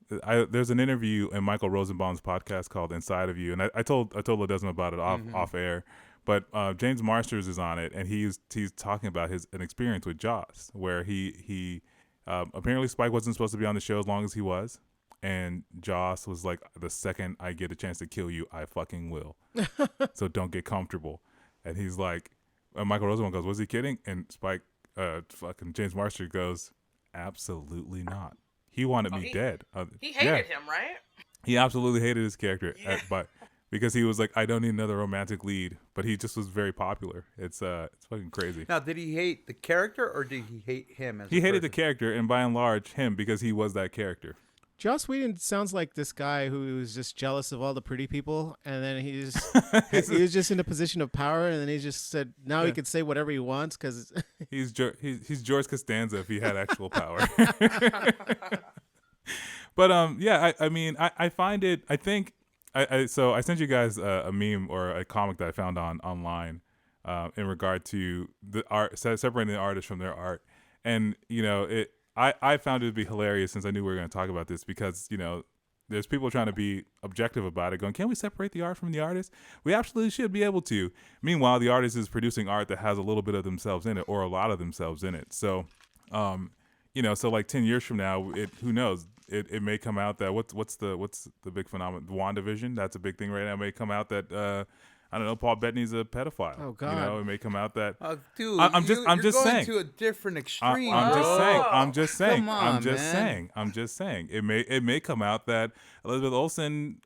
there's an interview in Michael Rosenbaum's podcast called Inside of You, and I told Ledesma about it off air, but James Marsters is on it, and he's talking about an experience with Joss, where he apparently Spike wasn't supposed to be on the show as long as he was, and Joss was like, the second I get a chance to kill you, I fucking will, so don't get comfortable, and he's like, Michael Rosenbaum goes, was he kidding? And Spike, fucking James Marsters goes, absolutely not. He wanted me dead. He hated him, right? He absolutely hated his character, but because he was like, I don't need another romantic lead. But he just was very popular. It's fucking crazy. Now, did he hate the character or did he hate him? He hated the character, and by and large, him, because he was that character. Joss Whedon sounds like this guy who was just jealous of all the pretty people, and then he was just in a position of power, and then he just said now he could say whatever he wants because he's George Costanza if he had actual power. But I mean I find it. I think so I sent you guys a meme or a comic that I found online in regard to the art, separating the artist from their art, and I found it to be hilarious since I knew we were going to talk about this because, there's people trying to be objective about it going, can we separate the art from the artist? We absolutely should be able to. Meanwhile, the artist is producing art that has a little bit of themselves in it or a lot of themselves in it. So, so like 10 years from now, who knows? It may come out that what's the big phenomenon? WandaVision, that's a big thing right now. It may come out that I don't know, Paul Bettany's a pedophile. Oh God! It may come out that. Dude, I'm just saying. To a different extreme. I'm just saying. Come on, I'm just saying. It may come out that Elizabeth Olsen,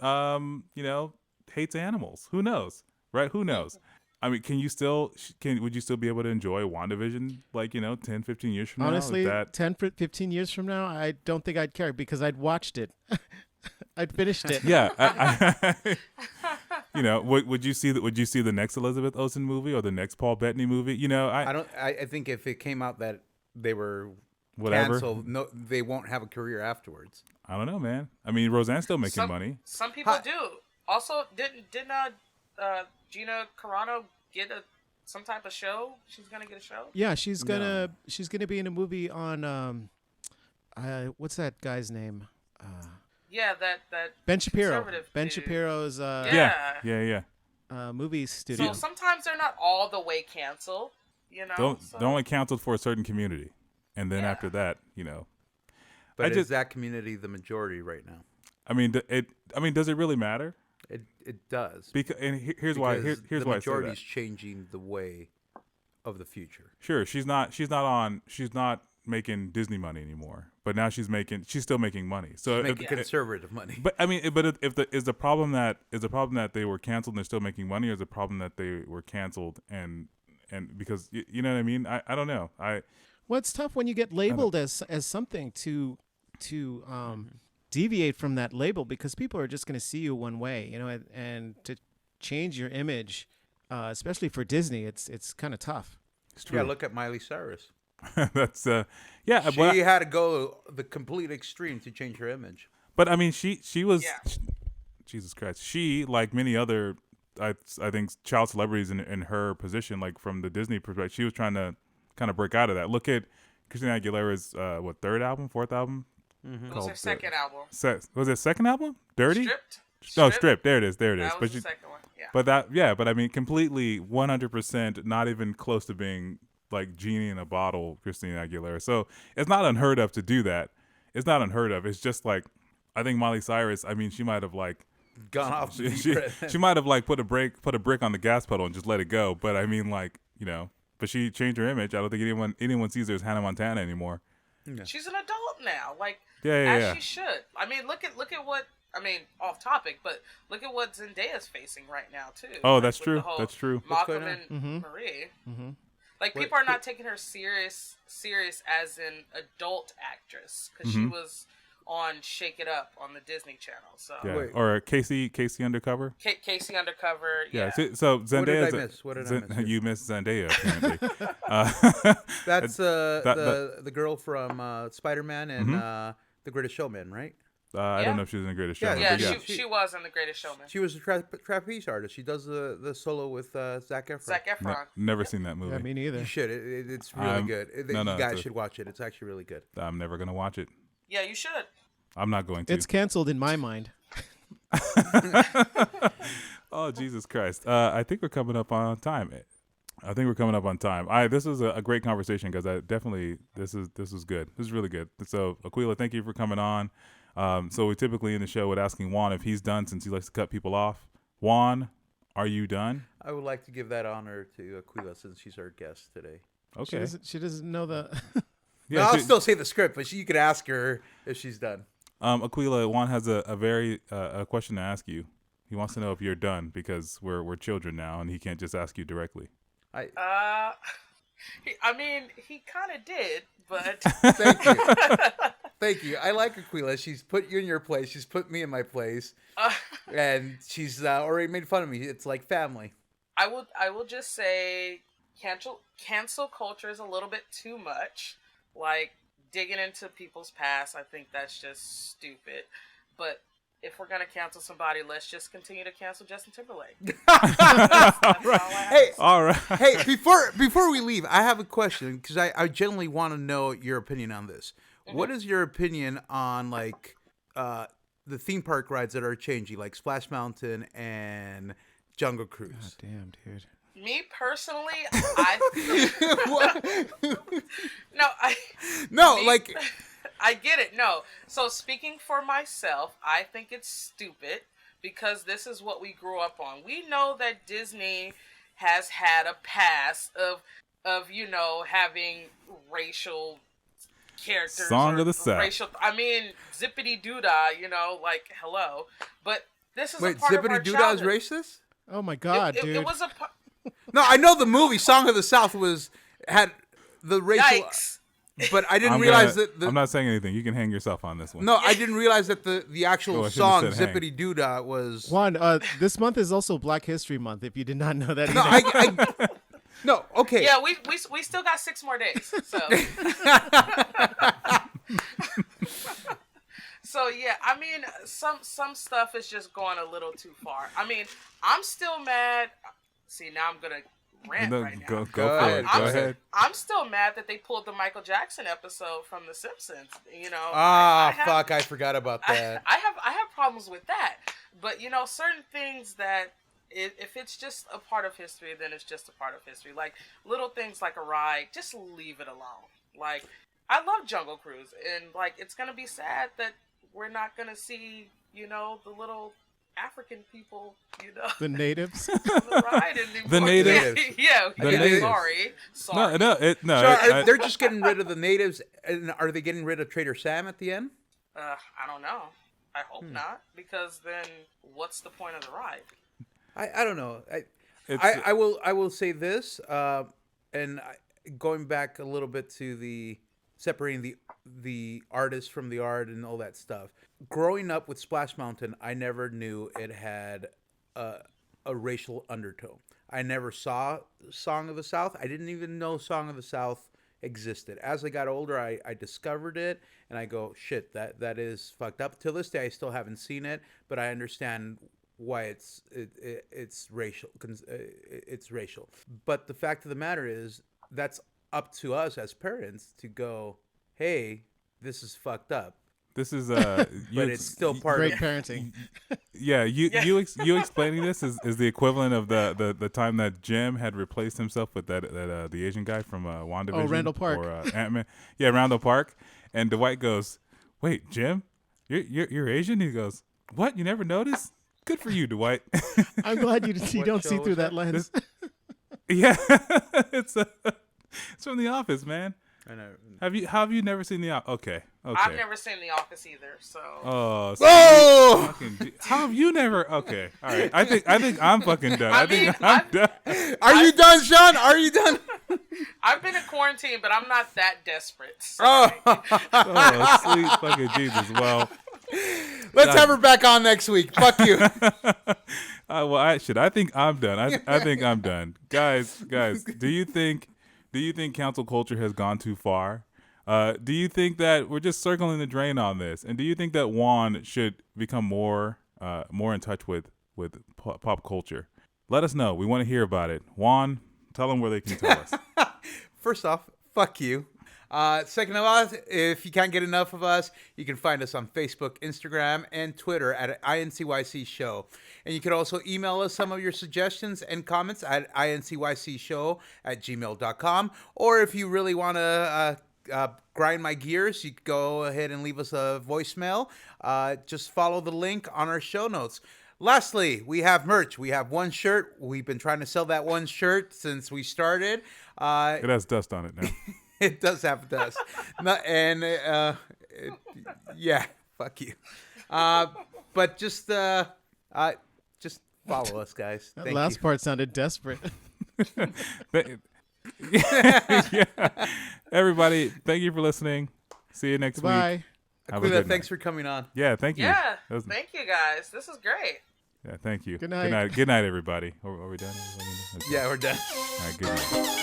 hates animals. Who knows, right? Who knows? I mean, would you still be able to enjoy WandaVision 10, 15 years from Honestly, now? 10, 15 years from now, I don't think I'd care because I'd watched it. I'd finished it. Yeah. Would you see the next Elizabeth Olsen movie or the next Paul Bettany movie? I think if it came out that they were canceled, no, they won't have a career afterwards. I don't know, man. I mean, Roseanne's still making money. Some people do. Also, didn't Gina Carano get some type of show? She's gonna get a show. Yeah, she's gonna be in a movie on what's that guy's name? Yeah, that Ben Shapiro. Ben dude. Shapiro's yeah. Movie studio. So sometimes they're not all the way canceled, They're only canceled for a certain community, and then after that, But is that community the majority right now? I mean, does it really matter? It does. Here's why. Here's the why I say majority that. is changing the way of the future. Sure, she's not making Disney money anymore, but now she's still making money. So making conservative money. But I mean, is the problem that they were canceled and they're still making money, or is the problem that they were canceled and because you know what I mean? I don't know. Well, it's tough when you get labeled as something to deviate from that label because people are just going to see you one way, and to change your image, especially for Disney, it's kind of tough. It's true. Yeah, look at Miley Cyrus. That's She had to go the complete extreme to change her image. But I mean, she was Jesus Christ. She, like many other, I think, child celebrities in her position, like from the Disney perspective, she was trying to kind of break out of that. Look at Christina Aguilera's third album, fourth album. It was her second album. Was it second album? Dirty? Stripped. Oh, Stripped. There it is. There it is. That was the second one. Yeah. But I mean, completely 100%, not even close to being like genie in a bottle, Christina Aguilera. So it's not unheard of to do that. It's not unheard of. It's just like, I think Miley Cyrus, I mean, she might have like gone off. She might have like put a brick on the gas pedal and just let it go. But I mean, like, but she changed her image. I don't think anyone sees her as Hannah Montana anymore. Yeah. She's an adult now, like she should. I mean, look at what. I mean, off topic, but look at what Zendaya's facing right now too. Oh, that's true. That's true. Malcolm and Marie. Mm-hmm. Like people are not taking her serious as an adult actress because she was on Shake It Up on the Disney Channel. So or Casey Undercover. Casey Undercover. Yeah. So Zendaya. What did I miss? You missed Zendaya apparently. That's the girl from Spider-Man and The Greatest Showman, right? I don't know if she was in The Greatest Showman. Yeah, she was in The Greatest Showman. She was a trapeze artist. She does the solo with Zac Efron. Never seen that movie. Yeah, me neither. You should. It's really good. You guys should watch it. It's actually really good. I'm never gonna watch it. Yeah, you should. I'm not going to. It's canceled in my mind. Oh, Jesus Christ. I think we're coming up on time. This was a great conversation because this is good. This is really good. So, Aquila, thank you for coming on. So we typically in the show would asking Juan if he's done since he likes to cut people off. Juan, are you done? I would like to give that honor to Aquila since she's our guest today. Okay. She doesn't know the. Yeah, I'll still say the script, but you could ask her if she's done. Aquila, Juan has a question to ask you. He wants to know if you're done because we're children now and he can't just ask you directly. I mean, he kind of did, but Thank you. Thank you. I like Aquila. She's put you in your place. She's put me in my place, and she's already made fun of me. It's like family. I will just say cancel culture is a little bit too much. Like digging into people's past, I think that's just stupid. But if we're gonna cancel somebody, let's just continue to cancel Justin Timberlake. That's all I have. All right. Hey, before we leave, I have a question because I genuinely want to know your opinion on this. Mm-hmm. What is your opinion on like the theme park rides that are changing, like Splash Mountain and Jungle Cruise? God damn, dude. Me personally, I get it. No. So speaking for myself, I think it's stupid because this is what we grew up on. We know that Disney has had a past of having racial characters. Song of the South. Zippity Doodah, like hello. But this is a part of our Zippity Doodah is childhood. racist? Oh my God, dude. It was a. No, I know the movie Song of the South had the racial. Yikes. But I didn't realize that. I'm not saying anything. You can hang yourself on this one. No, I didn't realize that the actual I should've song said hang. Zippity Doodah was. Juan, this month is also Black History Month. If you did not know that. No, either. No, okay. Yeah, we still got 6 more days. So. So yeah, I mean, some stuff is just going a little too far. I mean, I'm still mad. See, now I'm gonna rant right now. Go for it. Go ahead. I'm still mad that they pulled the Michael Jackson episode from The Simpsons. Fuck! I forgot about that. I have problems with that. But certain things that if it's just a part of history, then it's just a part of history. Like little things like a ride, just leave it alone. Like I love Jungle Cruise, and like it's gonna be sad that we're not gonna see the little African people, the natives. on the ride anymore. The natives. Yeah. The natives. Sorry. No. They're just getting rid of the natives, and are they getting rid of Trader Sam at the end? I don't know. I hope not, because then what's the point of the ride? I don't know. I will say this, and going back a little bit to the separating the artist from the art and all that stuff. Growing up with Splash Mountain, I never knew it had a racial undertone. I never saw Song of the South. I didn't even know Song of the South existed. As I got older, I discovered it, and I go, shit, that is fucked up. Till this day, I still haven't seen it, but I understand why it's racial. It's racial. But the fact of the matter is, that's up to us as parents to go, hey, this is fucked up. This is but it's still part Great of parenting. Yeah, you explaining this is the equivalent of the time that Jim had replaced himself with that the Asian guy from WandaVision. Oh, Randall Park. Or Ant-Man. Yeah, Randall Park. And Dwight goes, "Wait, Jim, you're Asian?" He goes, "What? You never noticed? Good for you, Dwight." I'm glad you don't see through that lens. Yeah, it's from The Office, man. I know. Have you never seen The Office? Okay. I've never seen The Office either, so. Oh. Oh! How have you never? Okay. All right. I think I'm fucking done. I think mean, I'm done. Are you done, Sean? Are you done? I've been in quarantine, but I'm not that desperate. Oh. Oh, sweet fucking Jesus. Well, Let's have her back on next week. Fuck you. I think I'm done. I think I'm done. Guys, do you think cancel culture has gone too far? Do you think that we're just circling the drain on this? And do you think that Juan should become more in touch with pop culture? Let us know. We want to hear about it. Juan, tell them where they can tell us. First off, fuck you. Second of all, if you can't get enough of us, you can find us on Facebook, Instagram, and Twitter at INCYCSHOW. And you can also email us some of your suggestions and comments at INCYCShow@gmail.com. Or if you really want to grind my gears, you can go ahead and leave us a voicemail. Just follow the link on our show notes. Lastly, we have merch. We have one shirt. We've been trying to sell that one shirt since we started. It has dust on it now. It does have dust. Yeah, fuck you. But just follow us, guys. That Thank last you. part sounded desperate. Yeah. Everybody, thank you for listening. See you next Goodbye. week. Have a Aquila, good thanks night. for coming on. Yeah, thank you. Yeah. That was- Thank you guys. This is great. yeah, thank you. Good night. Good night. Good night, everybody. Are we done? Okay. Yeah, we're done. All right, good night.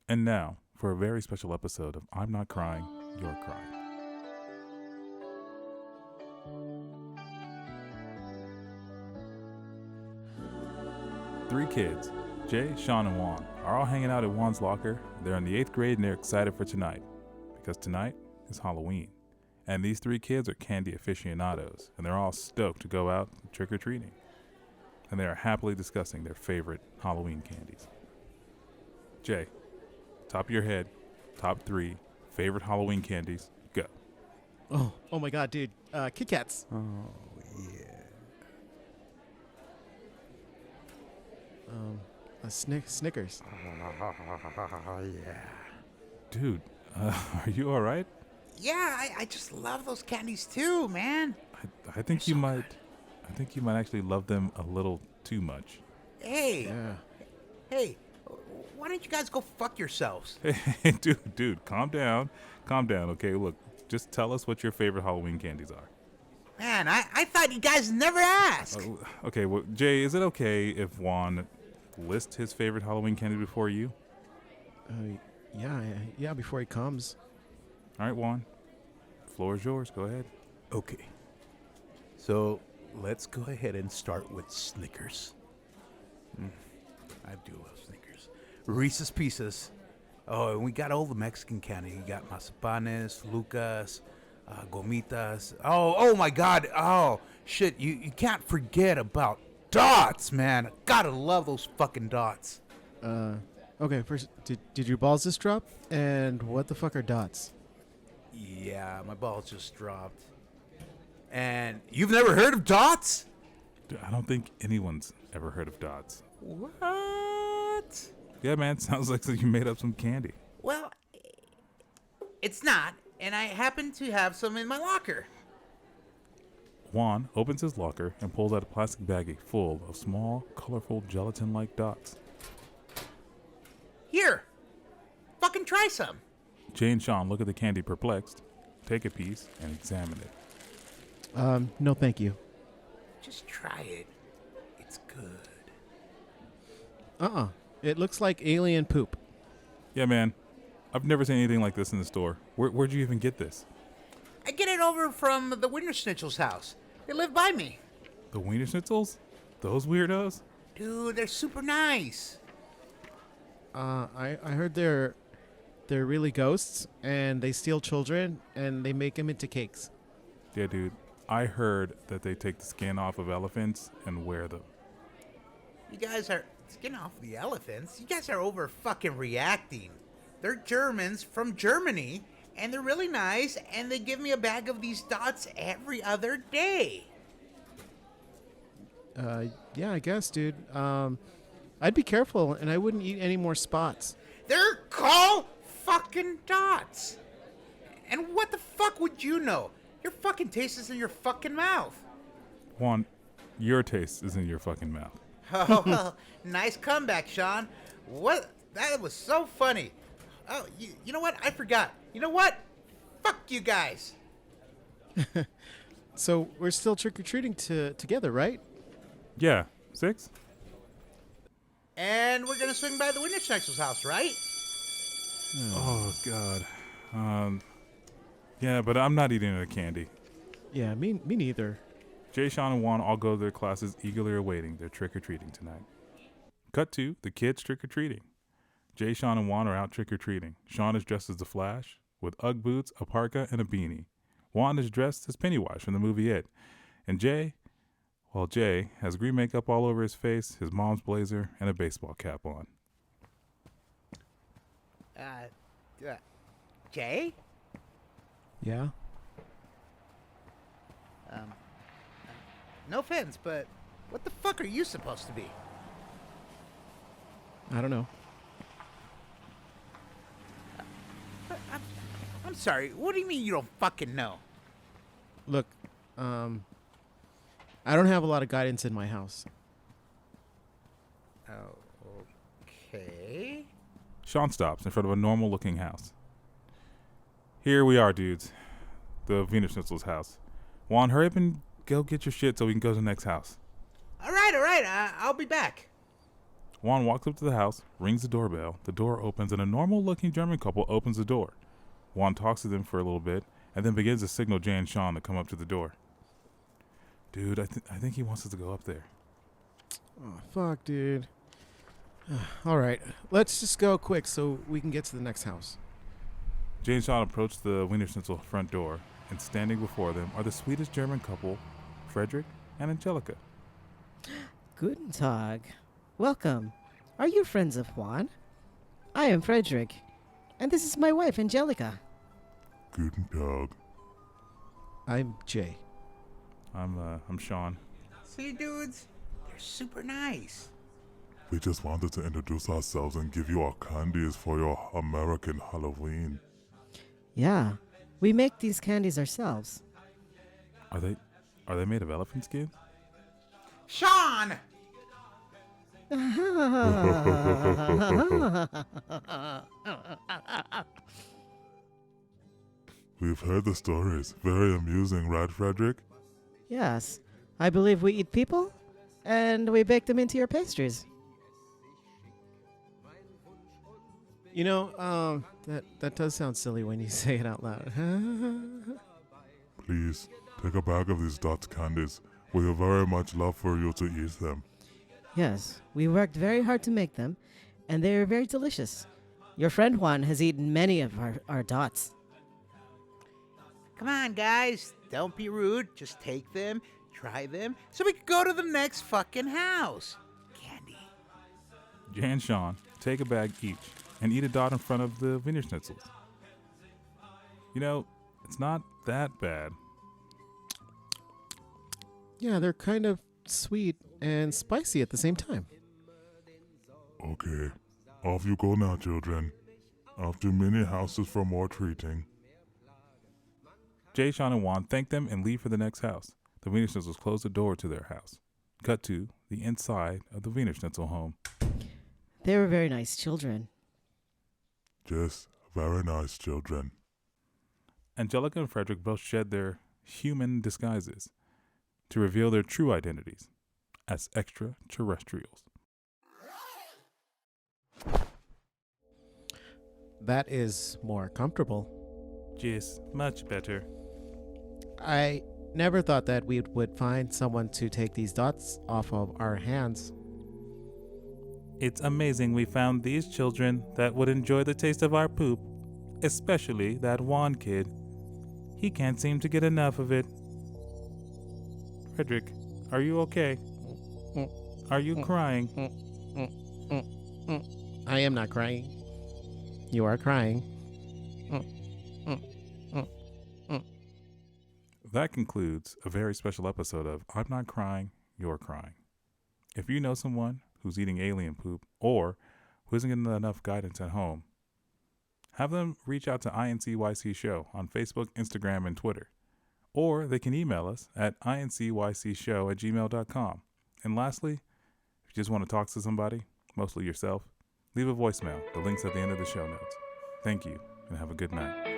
And now, for a very special episode of I'm Not Crying, You're Crying. Three kids, Jay, Sean, and Juan, are all hanging out at Juan's locker. They're in the 8th grade and they're excited for tonight, because tonight is Halloween. And these three kids are candy aficionados, and they're all stoked to go out trick-or-treating. And they are happily discussing their favorite Halloween candies. Jay, top of your head, top 3 favorite Halloween candies, go. Oh my God, dude. Kit Kats. Oh, yeah. Snickers. Yeah. Dude, are you all right? Yeah, I just love those candies too, man. I think you might. I think you might actually love them a little too much. Hey, Yeah. hey, why don't you guys go fuck yourselves? Hey, dude, calm down, okay? Look, just tell us what your favorite Halloween candies are. Man, I thought you guys never asked. Okay, well, Jay, is it okay if Juan lists his favorite Halloween candy before you? Yeah, before he comes. All right, Juan, floor is yours. Go ahead. Okay. So let's go ahead and start with Snickers. I do love Snickers. Reese's Pieces. Oh, and we got all the Mexican candy. You got mazapanes, lucas, gomitas. Oh my God. Oh, shit. You can't forget about dots, man. Gotta love those fucking dots. Okay, first, did your balls just drop? And what the fuck are dots? Yeah, my balls just dropped. And you've never heard of dots? Dude, I don't think anyone's ever heard of dots. What? Yeah, man, sounds like you made up some candy. Well, it's not, and I happen to have some in my locker. Juan opens his locker and pulls out a plastic baggie full of small, colorful, gelatin-like dots. Here, fucking try some. Jay and Sean look at the candy perplexed, take a piece, and examine it. No thank you. Just try it. It's good. It looks like alien poop. Yeah, man, I've never seen anything like this in the store. Where'd you even get this? I get it over from the Winter Schnitzel's house. They live by me. The Wiener Schnitzels? Those weirdos? Dude, they're super nice. I heard they're really ghosts, and they steal children, and they make them into cakes. Yeah, dude, I heard that they take the skin off of elephants and wear them. You guys are skin off the elephants. You guys are over fucking reacting. They're Germans from Germany, and they're really nice, and they give me a bag of these dots every other day. Yeah, I guess, dude. I'd be careful, and I wouldn't eat any more spots. They're called fucking dots. And what the fuck would you know? Your fucking taste is in your fucking mouth. Juan, your taste is in your fucking mouth. Oh, well, nice comeback, Sean. What? That was so funny. Oh, you know what? I forgot. You know what? Fuck you guys. So we're still trick-or-treating together, right? Yeah, 6? And we're gonna swing by the Winter Schnitzel's house, right? Oh, God. Yeah, but I'm not eating the candy. Yeah, me neither. Jay, Sean, and Juan all go to their classes, eagerly awaiting their trick-or-treating tonight. Cut to the kids trick-or-treating. Jay, Sean, and Juan are out trick-or-treating. Sean is dressed as the Flash, with Ugg boots, a parka, and a beanie. Juan is dressed as Pennywise from the movie It. And Jay has green makeup all over his face, his mom's blazer, and a baseball cap on. Jay? Yeah. No offense, but what the fuck are you supposed to be? I don't know. I'm sorry, what do you mean you don't fucking know? Look, I don't have a lot of guidance in my house. Oh, okay. Sean stops in front of a normal-looking house. Here we are, dudes. The Wiener Schnitzel's house. Juan, hurry up and go get your shit so we can go to the next house. All right, I'll be back. Juan walks up to the house, rings the doorbell. The door opens, and a normal-looking German couple opens the door. Juan talks to them for a little bit, and then begins to signal Jay and Sean to come up to the door. Dude, I think he wants us to go up there. Oh, fuck, dude. All right, let's just go quick so we can get to the next house. Jay and Sean approach the Wiener Schnitzel front door, and standing before them are the sweetest German couple, Frederick and Angelica. Guten Tag. Welcome. Are you friends of Juan? I am Frederick, and this is my wife, Angelica. Guten Tag. I'm Jay. I'm Sean. See, dudes? They're super nice. We just wanted to introduce ourselves and give you our candies for your American Halloween. Yeah, we make these candies ourselves. Are they made of elephant skin? Sean! We've heard the stories. Very amusing, right, Frederick? Yes, I believe we eat people, and we bake them into your pastries. You know, that does sound silly when you say it out loud. Please, take a bag of these Dutch candies. We would very much love for you to eat them. Yes, we worked very hard to make them, and they are very delicious. Your friend Juan has eaten many of our dots. Come on, guys. Don't be rude. Just take them, try them, so we can go to the next fucking house. Candy. Jay and Sean take a bag each and eat a dot in front of the Wiener Schnitzels. You know, it's not that bad. Yeah, they're kind of sweet and spicy at the same time. Okay, off you go now, children. Off to many houses for more treating. Jay, Sean, and Juan thank them and leave for the next house. The Wiener Schnitzels close the door to their house. Cut to the inside of the Wiener Schnitzel home. They were very nice children. Just very nice children. Angelica and Frederick both shed their human disguises to reveal their true identities as extraterrestrials. That is more comfortable. Just much better. I never thought that we would find someone to take these dots off of our hands. It's amazing we found these children that would enjoy the taste of our poop, especially that Juan kid. He can't seem to get enough of it. Frederick, are you okay? Are you crying? I am not crying. You are crying. That concludes a very special episode of I'm Not Crying, You're Crying. If you know someone who's eating alien poop or who isn't getting enough guidance at home, have them reach out to INCYCSHOW on Facebook, Instagram, and Twitter. Or they can email us at incycshow@gmail.com. And lastly, if you just want to talk to somebody, mostly yourself, leave a voicemail. The link's at the end of the show notes. Thank you, and have a good night.